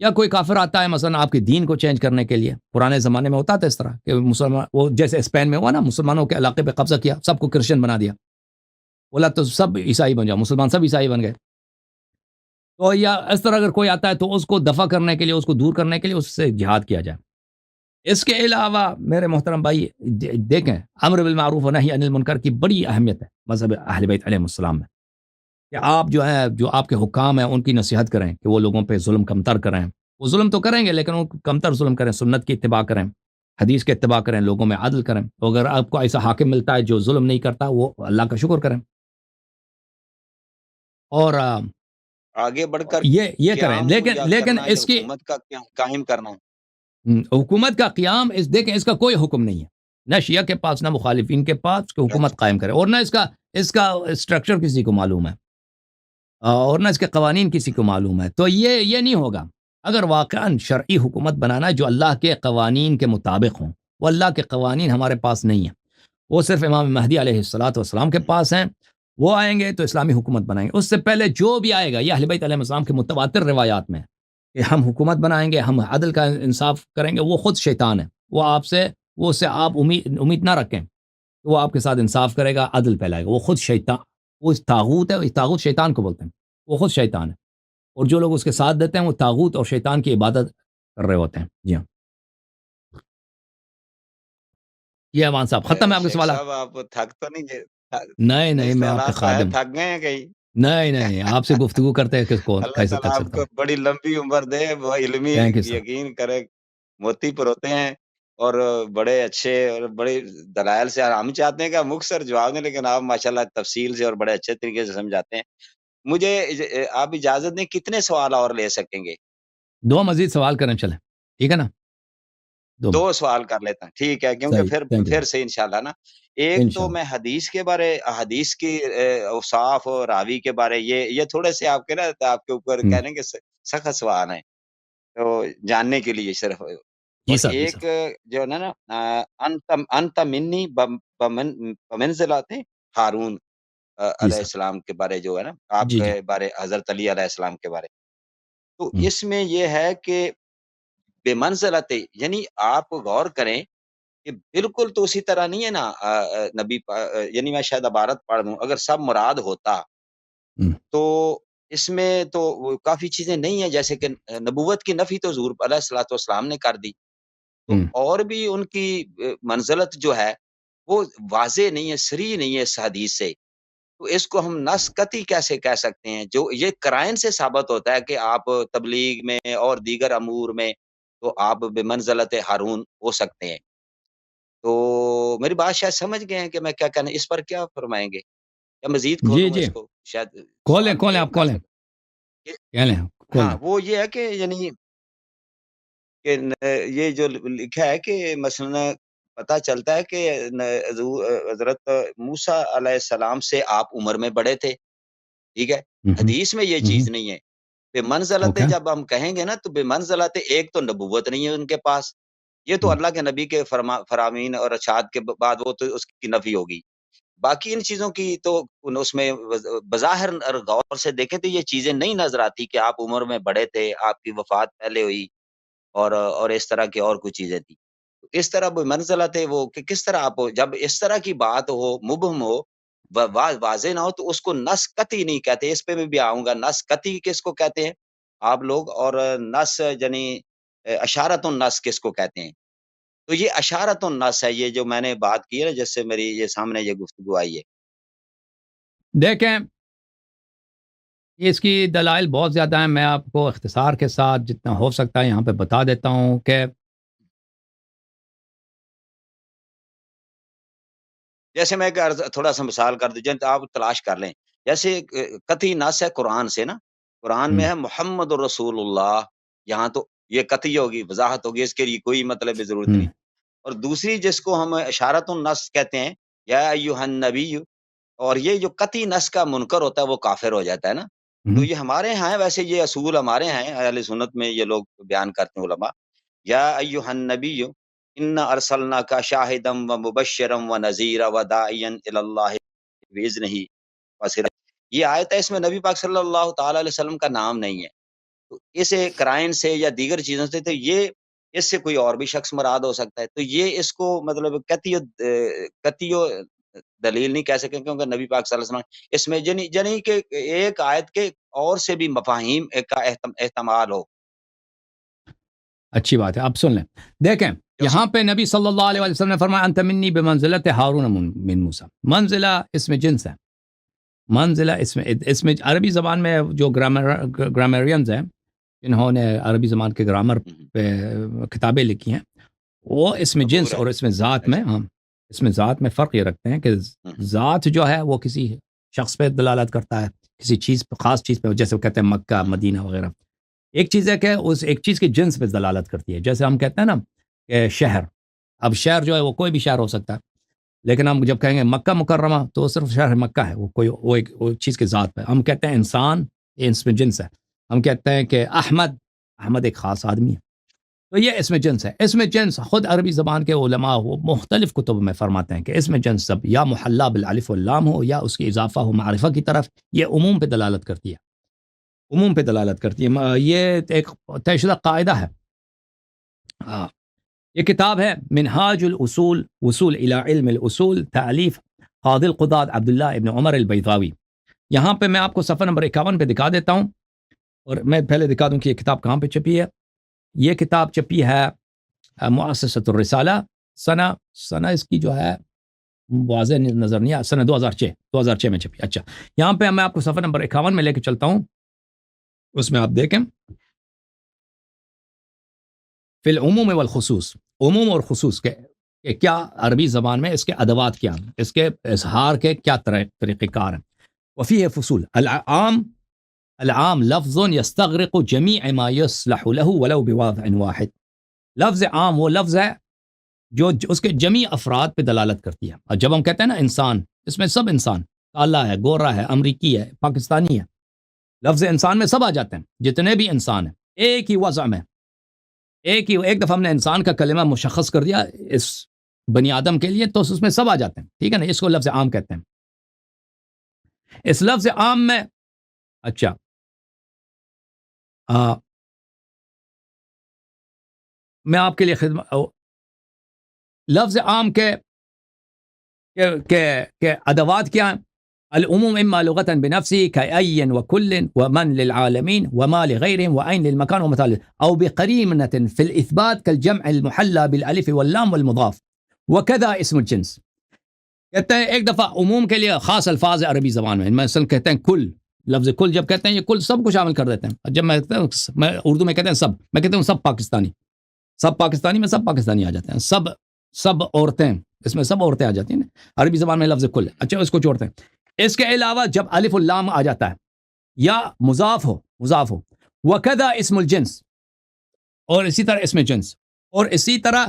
یا کوئی کافر آتا ہے مثلا آپ کے دین کو چینج کرنے کے لیے، پرانے زمانے میں ہوتا تھا اس طرح کہ مسلمان، وہ جیسے اسپین میں ہوا نا، مسلمانوں کے علاقے پہ قبضہ کیا، سب کو کرسچن بنا دیا، بولا تو سب عیسائی بن جاؤ، مسلمان سب عیسائی بن گئے. تو یا اس طرح اگر کوئی آتا ہے تو اس کو دفع کرنے کے لیے، اس کو دور کرنے کے لیے اس سے جہاد کیا جائے. اس کے علاوہ میرے محترم بھائی دیکھیں، امر بالمعروف و نہی عن المنکر کی بڑی اہمیت ہے مذہب اہل بیت علیہ السلام میں، کہ آپ جو آپ کے حکام ہیں ان کی نصیحت کریں کہ وہ لوگوں پہ ظلم کمتر کریں. وہ ظلم تو کریں گے لیکن وہ کمتر ظلم کریں، سنت کی اتباع کریں، حدیث کے اتباع کریں، لوگوں میں عدل کریں. تو اگر آپ کو ایسا حاکم ملتا ہے جو ظلم نہیں کرتا، وہ اللہ کا شکر کریں. اور آگے بڑھ کر یہ کریں. قیام یا لیکن کرنا یا اس کی حکومت کا قائم کرنا. حکومت کا قیام، دیکھیں اس کا کوئی حکم نہیں ہے، نہ شیعہ کے پاس نہ مخالفین کے پاس کہ حکومت قائم کرے، اور نہ اس کا اسٹرکچر کسی کو معلوم ہے، اور نہ اس کے قوانین کسی کو معلوم ہے. تو یہ نہیں ہوگا. اگر واقعاً شرعی حکومت بنانا ہے جو اللہ کے قوانین کے مطابق ہوں، وہ اللہ کے قوانین ہمارے پاس نہیں ہیں، وہ صرف امام مہدی علیہ الصلاۃ والسلام کے پاس ہیں. وہ آئیں گے تو اسلامی حکومت بنائیں گے. اس سے پہلے جو بھی آئے گا، یہ اہل بیت علیہ السلام کے متواتر روایات میں کہ ہم حکومت بنائیں گے، ہم عدل کا انصاف کریں گے، وہ خود شیطان ہے. وہ اس سے آپ امید نہ رکھیں کہ وہ آپ کے ساتھ انصاف کرے گا، عدل پھیلائے گا. وہ خود شیطان، وہ طاغوت ہے، وہ طاغوت شیطان کو بولتے ہیں، وہ خود شیطان ہے. اور جو لوگ اس کے ساتھ دیتے ہیں وہ طاغوت اور شیطان کی عبادت کر رہے ہوتے ہیں. جی ہاں، یہ امان صاحب ختم ہے آپ کے شیخ سوالات؟ صاحب آپ تھک تو نہیں گئے؟ نہیں، میں آپ کے سوالات تو ہے، خادم. تھک گئے ہیں کہیں؟ نہیں، آپ سے گفتگو کرتے ہیں کس کو اللہ کیسے تعالیٰ تھک آپ سکتا کو ہوں. بڑی لمبی عمر دے، وہ علمی تھینک یو سر. یقین کرے. موتی پر ہوتے ہیں اور بڑے اچھے اور بڑے دلائل سے. ہم چاہتے ہیں کہ مختصر جواب دیں، لیکن آپ ماشاءاللہ تفصیل سے اور بڑے اچھے طریقے سے سمجھاتے ہیں. مجھے آپ اجازت دیں، کتنے سوال اور لے سکیں گے؟ 2 مزید سوال کریں چلیں، ٹھیک ہے نا؟ 2 2 سوال کر لیتا ہوں، ٹھیک ہے، کیونکہ صحیح. تھینک یو پھر سر. سے انشاءاللہ نا. ایک تو انشاءاللہ. میں حدیث کی اوصاف اور راوی کے بارے، یہ تھوڑے سے آپ کے نا آپ کے اوپر کہہ لیں کہ سخت سوال ہیں، تو جاننے کے لیے صرف. جی اور سر. ایک جو ہے نا انت منی بمنزلۃ ہارون جی علیہ سر. السلام کے بارے جو ہے نا، آپ جی. کے بارے حضرت علی علیہ السلام کے بارے. تو ہوں. اس میں یہ ہے کہ بے منزلت، یعنی آپ غور کریں کہ بالکل تو اسی طرح نہیں ہے نا. یعنی میں شاید عبارت پڑھ دوں، اگر سب مراد ہوتا ہوں. تو اس میں تو وہ کافی چیزیں نہیں ہیں، جیسے کہ نبوت کی نفی تو حضور علیہ الصلوۃ والسلام نے کر دی. تو ہوں. اور بھی ان کی منزلت جو ہے وہ واضح نہیں ہے، صریح نہیں ہے اس حدیث سے. تو اس کو ہم نص قطعی کیسے کہہ سکتے ہیں؟ جو یہ قرائن سے ثابت ہوتا ہے کہ آپ تبلیغ میں اور دیگر امور میں تو آپ بمنزلت ہارون ہو سکتے ہیں۔ تو میری بات شاید سمجھ گئے ہیں کہ میں کیا کہنا، اس پر کیا فرمائیں گے؟ یا مزید جی کھولوں جی، اس کو؟ شاید کھولیں سوال کھولیں، کلیئر آپ نہ کھولیں، ہو سکے کہ کہہ لیں ہاں، کھولیں۔ وہ یہ ہے کہ یعنی کہ یہ جو لکھا ہے کہ مثلاً پتہ چلتا ہے کہ حضرت موسیٰ علیہ السلام سے آپ عمر میں بڑے تھے، ٹھیک ہے؟ ہوں حدیث میں یہ ہوں، چیز نہیں ہے۔ بے منزلت اوکے، جب ہم کہیں گے نا تو بے منزلت ایک تو نبوت نہیں ہے ان کے پاس، یہ تو اللہ کے نبی کے فرامین اور ارشاد کے بعد وہ تو اس کی نفی ہوگی۔ باقی ان چیزوں کی تو اس میں بظاہر اور غور سے دیکھیں تو یہ چیزیں نہیں نظر آتی کہ آپ عمر میں بڑے تھے، آپ کی وفات پہلے ہوئی اور اس طرح کی اور کچھ چیزیں تھیں۔ اس طرح وہ منزلت ہے وہ کہ کس طرح آپ جب اس طرح کی بات ہو، مبہم ہو، واضح نہ ہو تو اس کو نص قطعی نہیں کہتے۔ اس پہ میں بھی آؤں گا، نص قطعی کس کو کہتے ہیں آپ لوگ، اور نص یعنی اشارۃ النص کس کو کہتے ہیں؟ تو یہ اشارۃ النص ہے، یہ جو میں نے بات کی ہے نا، جس سے میری یہ سامنے یہ گفتگو آئی ہے۔ دیکھیں اس کی دلائل بہت زیادہ ہیں، میں آپ کو اختصار کے ساتھ جتنا ہو سکتا ہے یہاں پہ بتا دیتا ہوں کہ جیسے میں ایک تھوڑا سا مثال کر دوں، جن آپ تلاش کر لیں، جیسے قطعی نص ہے قرآن سے نا، قرآن میں ہوں ہے محمد رسول اللہ، یہاں تو یہ قطعی ہوگی، وضاحت ہوگی، اس کے لیے کوئی مطلب ضرورت ہوں نہیں۔ اور دوسری جس کو ہم اشارۃ النص کہتے ہیں، یا ایھا النبی، اور یہ جو قطعی نص کا منکر ہوتا ہے وہ کافر ہو جاتا ہے نا۔ تو ہوں یہ ہمارے ہاں ہے، ویسے یہ اصول ہمارے ہاں ہیں، اہل سنت میں یہ لوگ بیان کرتے ہیں علماء، یا ایھا النبی انا ارسلناک شاہدا ومبشرا ونذیرا وداعیا الی اللہ باذنہ وسراجا۔ یہ آیت ہے، اس میں نبی پاک صلی اللہ تعالی علیہ وسلم کا نام نہیں ہے۔ تو اس قرائن سے یا دیگر چیزوں سے تو یہ اس سے کوئی اور بھی شخص مراد ہو سکتا ہے، تو یہ اس کو مطلب قطعی دلیل نہیں کہہ سکیں، کیونکہ نبی پاک صلی اللہ علیہ وسلم اس میں جنی کہ ایک آیت کے اور سے بھی مفاہیم کا احتمال ہو۔ اچھی بات ہے، آپ سن لیں، دیکھیں جی یہاں پہ نبی صلی اللہ ہاں علیہ جی، وسلم نے فرمایا انت منی بمنزلت ہارون من موسیٰ، منزلہ اس میں جنس ہے، منزلہ اس میں عربی زبان میں جو گرامرینز ہیں جنہوں نے عربی زبان کے گرامر پہ کتابیں لکھی ہیں، وہ اس میں ابو جنس اور ہریرہ، اس میں ذات میں اچھا، ہم اس میں ذات میں فرق یہ رکھتے ہیں کہ ذات جو ہے وہ کسی شخص پہ دلالت کرتا ہے، کسی چیز پہ، خاص چیز پہ، جیسے وہ کہتے ہیں مکہ مدینہ وغیرہ۔ ایک چیز ہے کہ اس ایک چیز کے جنس پہ دلالت کرتی ہے، جیسے ہم کہتے ہیں نا کہ شہر، اب شہر جو ہے وہ کوئی بھی شہر ہو سکتا ہے، لیکن ہم جب کہیں گے مکہ مکرمہ تو صرف شہر مکہ ہے، وہ ایک چیز کے ذات پہ۔ ہم کہتے ہیں انسان، یہ اس میں جنس ہے، ہم کہتے ہیں کہ احمد ایک خاص آدمی ہے، تو یہ اس میں جنس ہے۔ اس میں جنس خود عربی زبان کے علماء وہ مختلف کتب میں فرماتے ہیں کہ اس میں جنس سب یا محلہ بالالف واللام ہو یا اس کی اضافہ ہو معرفہ کی طرف، یہ عموم پہ دلالت کرتی ہے، عموم پہ دلالت کرتی ہے، یہ ایک طے شدہ قاعدہ ہے۔ یہ کتاب ہے منہاج الاصول وصول الی علم الاصول، تالیف قاضی القضات عبداللہ ابن عمر البیضاوی۔ یہاں پہ میں آپ کو صفحہ نمبر 51 پہ دکھا دیتا ہوں، اور میں پہلے دکھا دوں کہ یہ کتاب کہاں پہ چھپی ہے۔ یہ کتاب چھپی ہے مؤسسۃ الرسالہ، سنہ اس کی جو ہے واضح نظر نہیں آ، سنہ 2006 میں چھپی۔ اچھا، یہاں پہ میں آپ کو صفحہ نمبر 51 میں لے کے چلتا ہوں، اس میں آپ دیکھیں فی العموم والخصوص، عموم اور خصوص کے کہ کیا عربی زبان میں اس کے ادوات کیا ہیں، اس کے اظہار کے کیا طریقہ کار ہیں۔ وفیہ فصول، العام لفظ یستغرق جمیع ما یصلح له ولو بواضع واحد، لفظ عام وہ لفظ ہے جو اس کے جمیع افراد پہ دلالت کرتی ہے۔ اور جب ہم کہتے ہیں نا انسان، اس میں سب انسان، کالا ہے، گورا ہے، امریکی ہے، پاکستانی ہے، لفظ انسان میں سب آ جاتے ہیں، جتنے بھی انسان ہیں ایک ہی وضع میں، ایک دفعہ ہم نے انسان کا کلمہ مشخص کر دیا اس بنی آدم کے لیے تو اس میں سب آ جاتے ہیں، ٹھیک ہے نا، اس کو لفظ عام کہتے ہیں۔ اس لفظ عام میں اچھا میں آپ کے لیے لفظ عام کے ادوات کیا ہیں؟ العموم اما لغة بنفسه كأي وكل ومن للعالمين وما لغيرهم وأين للمكان ومثال، أو بقرينة في الإثبات كالجمع المحلى بالألف واللام والمضاف، وكذا اسم الجنس۔ کہتے ہیں ایک دفعہ عموم کے لیے خاص الفاظ عربی زبان میں، مثلا کہتے ہیں کل، لفظ کل جب کہتے ہیں یہ کل سب کو شامل کر دیتے ہیں۔ جب میں اردو میں کہتے ہیں سب، میں کہتا ہوں سب پاکستانی، سب پاکستانی میں سب پاکستانی آ جاتے ہیں، سب عورتیں، اس میں سب عورتیں آ جاتی ہیں، عربی زبان میں لفظ کل ہے، اچھا اس کو چھوڑتے ہیں۔ اس کے علاوہ جب الف اللام آ جاتا ہے یا مضاف ہو وکذا اسم الجنس، اور اسی طرح اسم جنس، اور اسی طرح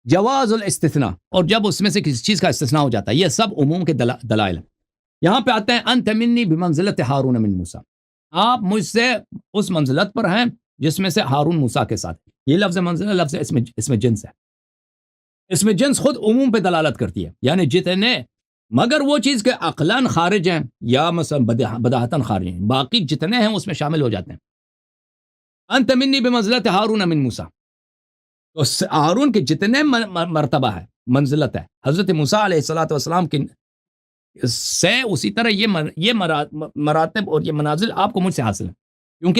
جواز الاستثناء، اور جب اس میں سے کسی چیز کا استثناء ہو جاتا ہے، یہ سب عموم کے دلائل ہیں۔ یہاں پہ آتے ہیں انت منی بمنزلت ہارون من موسیٰ، آپ مجھ سے اس منزلت پر ہیں جس میں سے ہارون موسیٰ کے ساتھ۔ یہ لفظ منزلت لفظ اسم جنس ہے، اسم جنس خود عموم پہ دلالت کرتی ہے، یعنی جتنے، مگر وہ چیز کہ عقلاً خارج ہیں یا مثلا بداہتاً خارج ہیں، باقی جتنے ہیں اس میں شامل ہو جاتے ہیں۔ انت منی بمنزلت ہارون من موسیٰ، تو ہارون کے جتنے مرتبہ ہے، منزلت ہے حضرت موسیٰ علیہ السلام کی سے، اسی طرح یہ مراتب اور یہ منازل آپ کو مجھ سے حاصل ہیں،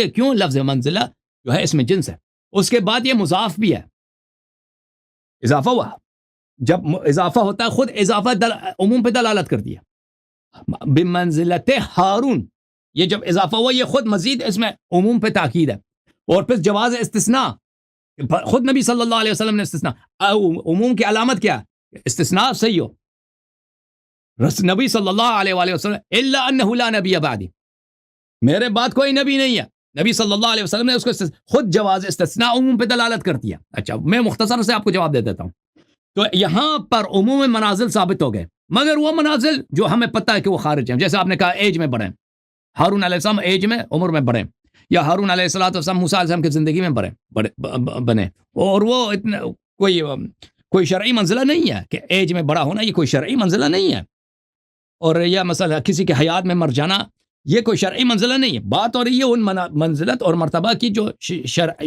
کیوں لفظ منزلہ جو ہے اس میں جنس ہے۔ اس کے بعد یہ مضاف بھی ہے، اضافہ ہوا، جب اضافہ ہوتا ہے خود اضافہ عموم پہ دلالت کرتی ہے۔ بمنزلت ہارون، یہ جب اضافہ ہوا یہ خود مزید اس میں عموم پہ تاکید ہے۔ اور پھر جواز استثناء، خود نبی صلی اللہ علیہ وسلم نے استثناء، عموم کی علامت کیا؟ استثناء صحیح ہو، نبی صلی اللہ علیہ وآلہ وسلم الا انہ لا نبی بعدی، میرے بعد کوئی نبی نہیں ہے، نبی صلی اللہ علیہ وسلم نے اس کو خود جواز استثناء عموم پہ دلالت کرتی ہے۔ اچھا میں مختصر سے آپ کو جواب دے دیتا ہوں۔ تو یہاں پر عموم منازل ثابت ہو گئے، مگر وہ منازل جو ہمیں پتہ ہے کہ وہ خارج ہیں، جیسے آپ نے کہا ایج میں بڑھیں، ہارون علیہ السلام ایج میں عمر میں بڑھیں، یا ہارون علیہ السلام موسیٰ علیہ السلام کی زندگی میں بنے، اور وہ اتنا کوئی شرعی منزلہ نہیں ہے کہ ایج میں بڑا ہونا، یہ کوئی شرعی منزلہ نہیں ہے، اور یا مثلا کسی کے حیات میں مر جانا یہ کوئی شرعی منزلہ نہیں ہے۔ بات ہو رہی ہے ان منزلت اور مرتبہ کی جو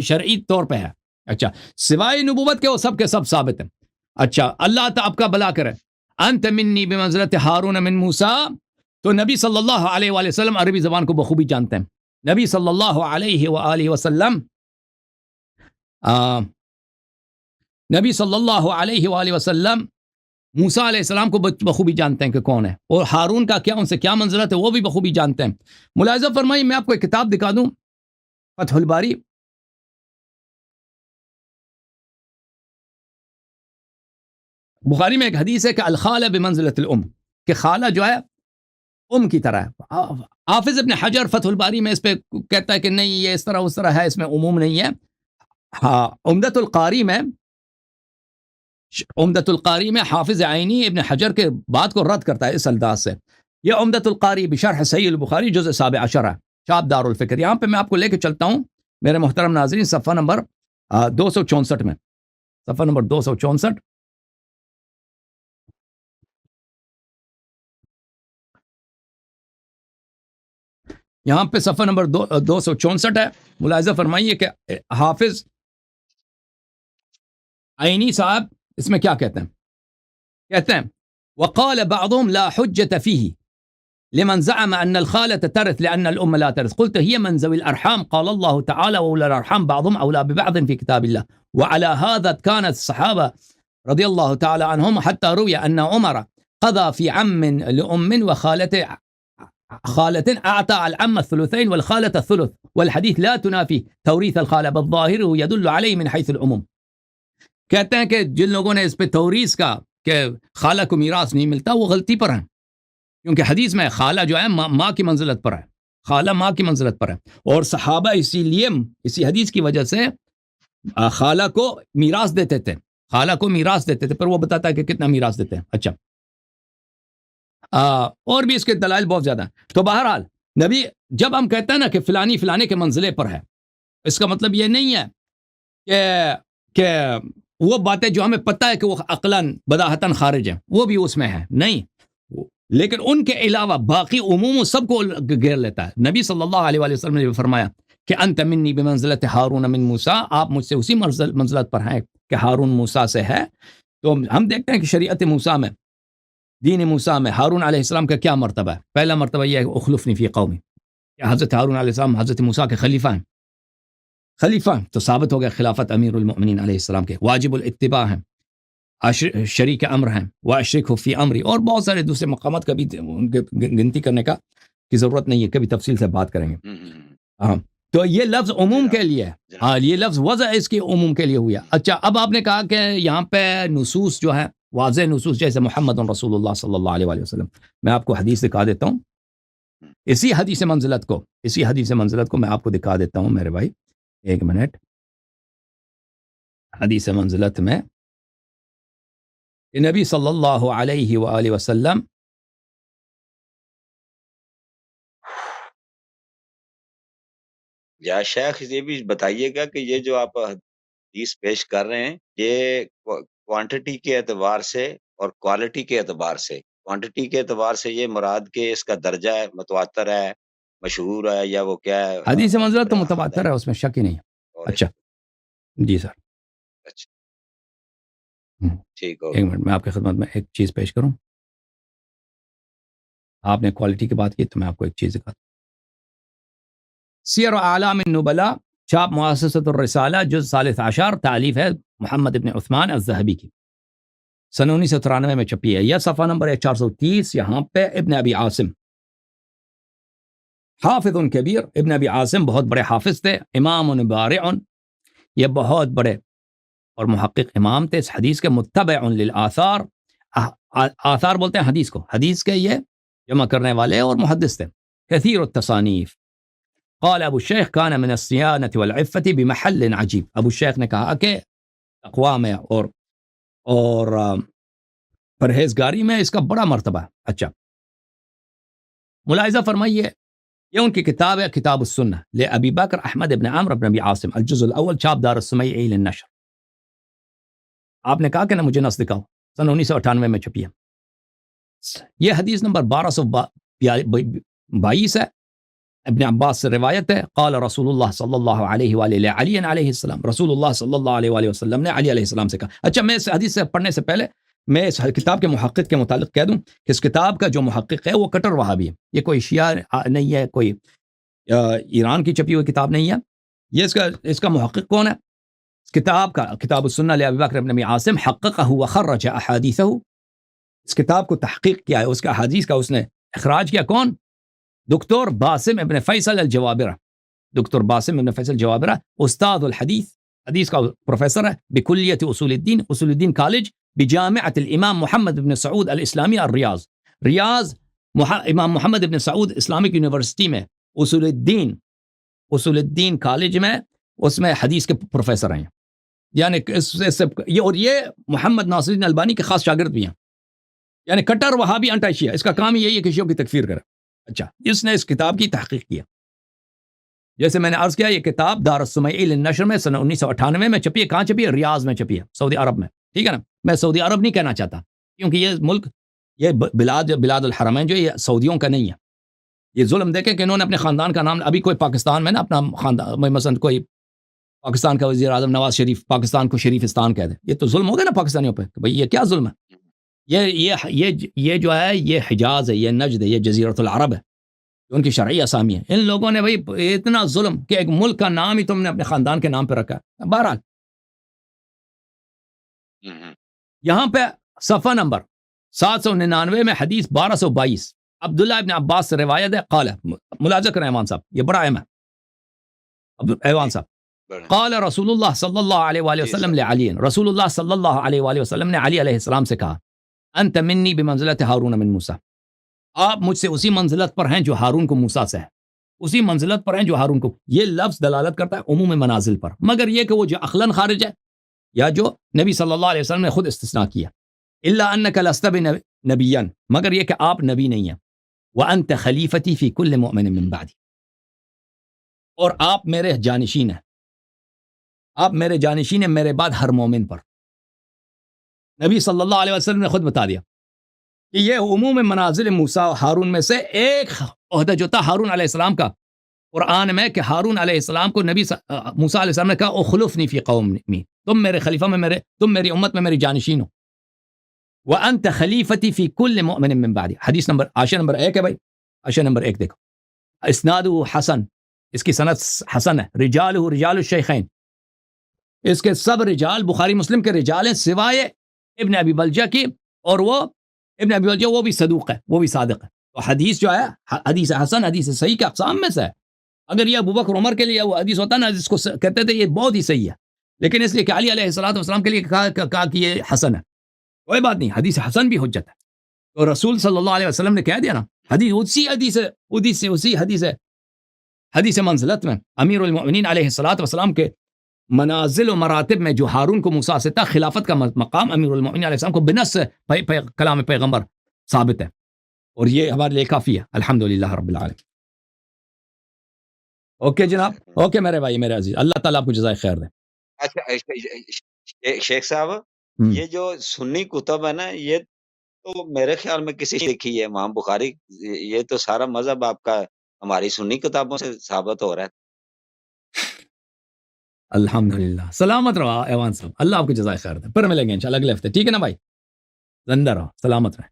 شرعی طور پہ ہے۔ اچھا سوائے نبوت کے وہ سب کے سب ثابت ہیں۔ اچھا اللہ تعالیٰ آپ کا بھلا کرے، انت منی بمنزلت ہارون من موسیٰ، تو نبی صلی اللہ علیہ وآلہ وسلم عربی زبان کو بخوبی جانتے ہیں۔ نبی صلی اللہ علیہ وآلہ وسلم نبی صلی اللہ علیہ وآلہ وسلم موسیٰ علیہ السلام کو بخوبی جانتے ہیں کہ کون ہے، اور ہارون کا کیا، ان سے کیا منزلت ہے وہ بھی بخوبی جانتے ہیں۔ ملاحظہ فرمائیے، میں آپ کو ایک کتاب دکھا دوں، فتح الباری، بخاری میں ایک حدیث ہے کہ الخالہ بمنزلت الام، کہ خالہ جو ہے ام کی طرح ہے۔ حافظ ابن حجر فتح الباری میں اس پہ کہتا ہے کہ نہیں یہ اس طرح اس طرح ہے، اس میں عموم نہیں ہے۔ ہاں عمدۃ القاری میں حافظ عینی ابن حجر کے بات کو رد کرتا ہے اس انداز سے۔ یہ عمدۃ القاری بشرح صحیح البخاری جزء 17 چاپ دار الفکر۔ یہاں پہ میں آپ کو لے کے چلتا ہوں میرے محترم ناظرین، صفحہ نمبر 264 میں، صفحہ نمبر 264، یہاں پہ صفحہ نمبر 264 ہے۔ ملاحظہ فرمائیے کہ حافظ عینی صاحب اس میں کیا کہتے ہیں وقال بعضهم لا حجة فيه لمن زعم أن الخالة ترث لأن الأم لا ترث، قلت هي من ذوي الأرحام، قال الله تعالى وأولى الأرحام بعضهم أولى ببعض في كتاب الله، وعلى هذا كانت الصحابة رضي الله تعالى عنهم، حتى روي أن عمر قضى في عم لأم وخالة أعطى العم الثلثين والخالة الثلث، والحديث لا تنافي توريث الخالة بل ظاهره يدل عليه من حيث العموم۔ کہتے ہیں کہ جن لوگوں نے اس پہ توریث کا کہ خالہ کو میراث نہیں ملتا وہ غلطی پر ہیں، کیونکہ حدیث میں خالہ جو ہے ماں کی منزلت پر ہے، خالہ ماں کی منزلت پر ہے، اور صحابہ اسی حدیث کی وجہ سے خالہ کو میراث دیتے تھے، پر وہ بتاتا ہے کہ کتنا میراث دیتے ہیں۔ اچھا اور بھی اس کے دلائل بہت زیادہ ہیں۔ تو بہرحال نبی جب ہم کہتے ہیں نا کہ فلانی فلانے کے منزلے پر ہے، اس کا مطلب یہ نہیں ہے کہ وہ باتیں جو ہمیں پتہ ہے کہ وہ عقلاً بداہتاً خارج ہیں وہ بھی اس میں ہے، نہیں، لیکن ان کے علاوہ باقی عموم سب کو گھیر لیتا ہے۔ نبی صلی اللہ علیہ وآلہ وسلم نے فرمایا کہ انت منی بمنزلت ہارون من موسیٰ، آپ مجھ سے اسی منزلت پر ہیں کہ ہارون موسیٰ سے ہے۔ تو ہم دیکھتے ہیں کہ شریعت موسیٰ میں، دین موسیٰ میں ہارون علیہ السلام کا کیا مرتبہ ہے۔ پہلا مرتبہ یہ ہے کہ اخلفنی فی قومی، کہ حضرت ہارون علیہ السلام حضرت موسیٰ کے خلیفہ ہیں، تو ثابت ہو گیا خلافت امیر المؤمنین علیہ السلام کے، واجب الاتباع ہیں، شریک امر ہیں، واشرکہ فی امری، اور بہت سارے دوسرے مقامات کا بھی ان کے گنتی کرنے کی ضرورت نہیں ہے، کبھی تفصیل سے بات کریں گے۔ ہاں تو یہ لفظ عموم کے لیے ہے. ہاں یہ لفظ وضع اس کی عموم کے لیے ہوئی ہے. اچھا اب آپ نے کہا کہ یہاں پہ نصوص جو ہے واضح نصوص جیسے محمد رسول اللہ صلی اللہ علیہ وآلہ وسلم. میں آپ کو حدیث دکھا دیتا ہوں. اسی حدیث منزلت کو میں آپ کو دکھا دیتا ہوں میرے بھائی. ایک منٹ. حدیث منزلت میں نبی صلی اللہ علیہ وآلہ وسلم یا شیخ یہ بھی بتائیے گا کہ یہ جو آپ حدیث پیش کر رہے ہیں یہ کوانٹٹی کے اعتبار سے اور کوالٹی کے اعتبار سے، کوانٹٹی کے اعتبار سے یہ مراد کہ اس کا درجہ ہے، متواتر ہے، مشہور ہے، یا وہ کیا ہے؟ حدیث منزلت تو متواتر ہے، اس میں شک ہی نہیں ہے. اچھا جی سر. اچھا ٹھیک ہو. ایک منٹ میں آپ کی خدمت میں ایک چیز پیش کروں. آپ نے کوالٹی کی بات کی تو میں آپ کو ایک چیز دکھاتا ہوں. سیر اعلام النبلاء چھاپ مؤسسۃ الرسالہ جز 13 تالیف ہے محمد ابن عثمان الذہبی کی، سن 1993 میں چھپی ہے. یہ صفحہ نمبر 430. یہاں پہ ابن ابی عاصم حافظ کبیر، ابن ابی عاصم بہت بڑے حافظ تھے، امام بارع، یہ بہت بڑے اور محقق امام تھے. اس حدیث کے متبع للآثار، آثار بولتے ہیں حدیث کو، حدیث کے یہ جمع کرنے والے اور محدث تھے. کثیر التصانیف. قال ابو الشیخ کان من الصیانة والعفة بمحل عجیب. ابو الشیخ نے کہا کہ تقوی میں اور پرہیزگاری میں اس کا بڑا مرتبہ ہے. اچھا ملاحظہ فرمائیے، یہ ان کی کتاب ہے کتاب السنہ لابی بکر احمد ابن عمرو ابن ابی عاصم، الجزء الاول، چھاپ دار السمیعی للنشر. آپ نے کہا کہ مجھے نص دکھاؤ، سن 1998 میں چھپی ہے. یہ حدیث نمبر 1222 ہے. ابن عباس سے روایت ہے، قال رسول اللہ صلی اللہ علیہ وآلہ علی علیہ السلام، رسول اللہ صلی اللہ علیہ وآلہ وسلم نے علی علیہ السلام سے کہا. اچھا میں اس حدیث سے پڑھنے سے پہلے میں اس کتاب کے محقق کے متعلق کہہ دوں کہ اس کتاب کا جو محقق ہے وہ کٹر وہابی ہے. یہ کوئی شیعہ نہیں ہے، کوئی ایران کی چھپی ہوئی کتاب نہیں ہے. یہ اس کا محقق کون ہے؟ اس کتاب کا کتاب السنہ لابی بکر ابن ابی عاصم حققہ وخرج احادیثہ. اس کتاب کو تحقیق کیا ہے، اس کا حدیث کا اس نے اخراج کیا. کون؟ دکتور باسم ابن فیصل الجوابرہ. دکتور باسم ابن فیصل الجوابرہ استاد الحدیث، حدیث کا پروفیسر ہے بکلیت اصول الدین کالج بجامعۃ الامام محمد بن سعود الاسلامی الریاض. امام محمد بن سعود اسلامک یونیورسٹی میں اصول الدین کالج میں اس میں حدیث کے پروفیسر ہیں. یعنی یہ محمد ناصر الدین البانی کے خاص شاگرد بھی ہیں. یعنی کٹر وہابی انٹا شیعہ، اس کا کام ہی یہی ہے کہ شیعوں کی تکفیر کرے. اچھا اس نے اس کتاب کی تحقیق کیا. جیسے میں نے عرض کیا، یہ کتاب دار السمیعی للنشر میں سن 1998 میں چھپی ہے. کہاں چھپی ہے؟ ریاض میں چھپی ہے، سعودی عرب میں. ٹھیک ہے نا. میں سعودی عرب نہیں کہنا چاہتا کیونکہ یہ ملک، یہ بلاد الحرمین جو یہ سعودیوں کا نہیں ہے. یہ ظلم دیکھیں کہ انہوں نے اپنے خاندان کا نام، ابھی کوئی پاکستان میں نا اپنا خاندان، مثلا کوئی پاکستان کا وزیر اعظم نواز شریف پاکستان کو شریفستان کہہ دے. یہ تو ظلم ہو گیا نا پاکستانیوں پہ کہ بھئی یہ کیا ظلم ہے. یہ جو ہے یہ حجاز ہے، یہ نجد ہے، یہ جزیرۃ العرب ہے، ان کی شرعی اسامی ہے. ان لوگوں نے بھئی اتنا ظلم کہ ایک ملک کا نام ہی تم نے اپنے خاندان کے نام پہ رکھا ہے. بہرحال یہاں پہ صفحہ نمبر 799 میں حدیث 1222 عبداللہ ابن عباس سے روایت ہے. قال، ملاحظہ کریں ایوان صاحب، یہ بڑا اہم ہے ایوان صاحب. قال رسول اللہ صلی اللہ علیہ وآلہ وسلم لعلی، رسول اللہ صلی اللہ علیہ وآلہ وسلم نے علی علیہ السلام سے کہا، انت منی بمنزلت ہارون من موسیٰ، آپ مجھ سے اسی منزلت پر ہیں جو ہارون کو موسیٰ سے ہے. اسی منزلت پر ہیں جو ہارون کو. یہ لفظ دلالت کرتا ہے عموم منازل پر، مگر یہ کہ وہ جو عقلاً خارج ہے یا جو نبی صلی اللہ علیہ وسلم نے خود استثناء کیا. الا انک لست نبیا، مگر یہ کہ آپ نبی نہیں ہیں. وانت خلیفتی فی کل مؤمن من بعدی، اور آپ میرے جانشین ہیں، آپ میرے جانشین ہیں میرے بعد ہر مومن پر. نبی صلی اللہ علیہ وسلم نے خود بتا دیا کہ یہ عموم منازل موسیٰ ہارون میں سے ایک عہدہ جو تھا ہارون علیہ السلام کا قرآن میں، کہ ہارون علیہ السلام کو نبی موسیٰ علیہ السلام نے کہا اخلفنی فی قومی، تم میرے خلیفہ میں تم میری امت میں میری جانشین ہو. وانت خلیفتی فی کل مؤمن من بعدی. حدیث نمبر عاشر نمبر 1 ہے بھائی، عاشر نمبر 1 دیکھو. اسنادہ حسن، اس کی سند حسن ہے. رجالہ رجال الشیخین، اس کے سب رجال بخاری مسلم کے رجال ہیں سوائے ابن ابی بلجہ کی، اور وہ ابن ابی بلجہ وہ بھی صدوق ہے، وہ بھی صادق ہے. تو حدیث جو ہے حدیث حسن، حدیث صحیح کے اقسام میں سے ہے. اگر یہ ابوبکر عمر کے لیے وہ حدیث ہوتا نا جس کو کہتے تھے یہ بہت ہی صحیح ہے، لیکن اس لیے کہ علی علیہ الصلوۃ والسلام کے لیے کہا کہ یہ حسن ہے، کوئی بات نہیں، حدیث حسن بھی حجت ہے. تو رسول صلی اللہ علیہ وسلم نے کہہ دیا نا، اسی حدیث منزلت میں امیر المؤمنین علیہ الصلوۃ والسلام کے منازل و مراتب میں جو ہارون کو موسیٰ سے تھا، خلافت کا مقام امیر المؤمنین علیہ السلام کو بنص کلام پیغمبر ثابت ہے، اور یہ ہمارے لیے کافی ہے. الحمدللہ رب العالمین. اوکے جناب، اوکے میرے بھائی میرے عزیز، اللہ تعالیٰ آپ کو جزائے خیر دے. اچھا شیخ صاحب، یہ جو سنی کتب ہے نا، یہ تو میرے خیال میں کسی نے لکھی ہے، امام بخاری، یہ تو سارا مذہب آپ کا ہماری سنی کتابوں سے ثابت ہو رہا ہے. الحمدللہ. سلامت رہو ایوان صاحب، اللہ آپ کو جزائے خیر دے. پھر ملیں گے انشاءاللہ اگلے ہفتے، ٹھیک ہے نا بھائی؟ زندہ رہو، سلامت رہے.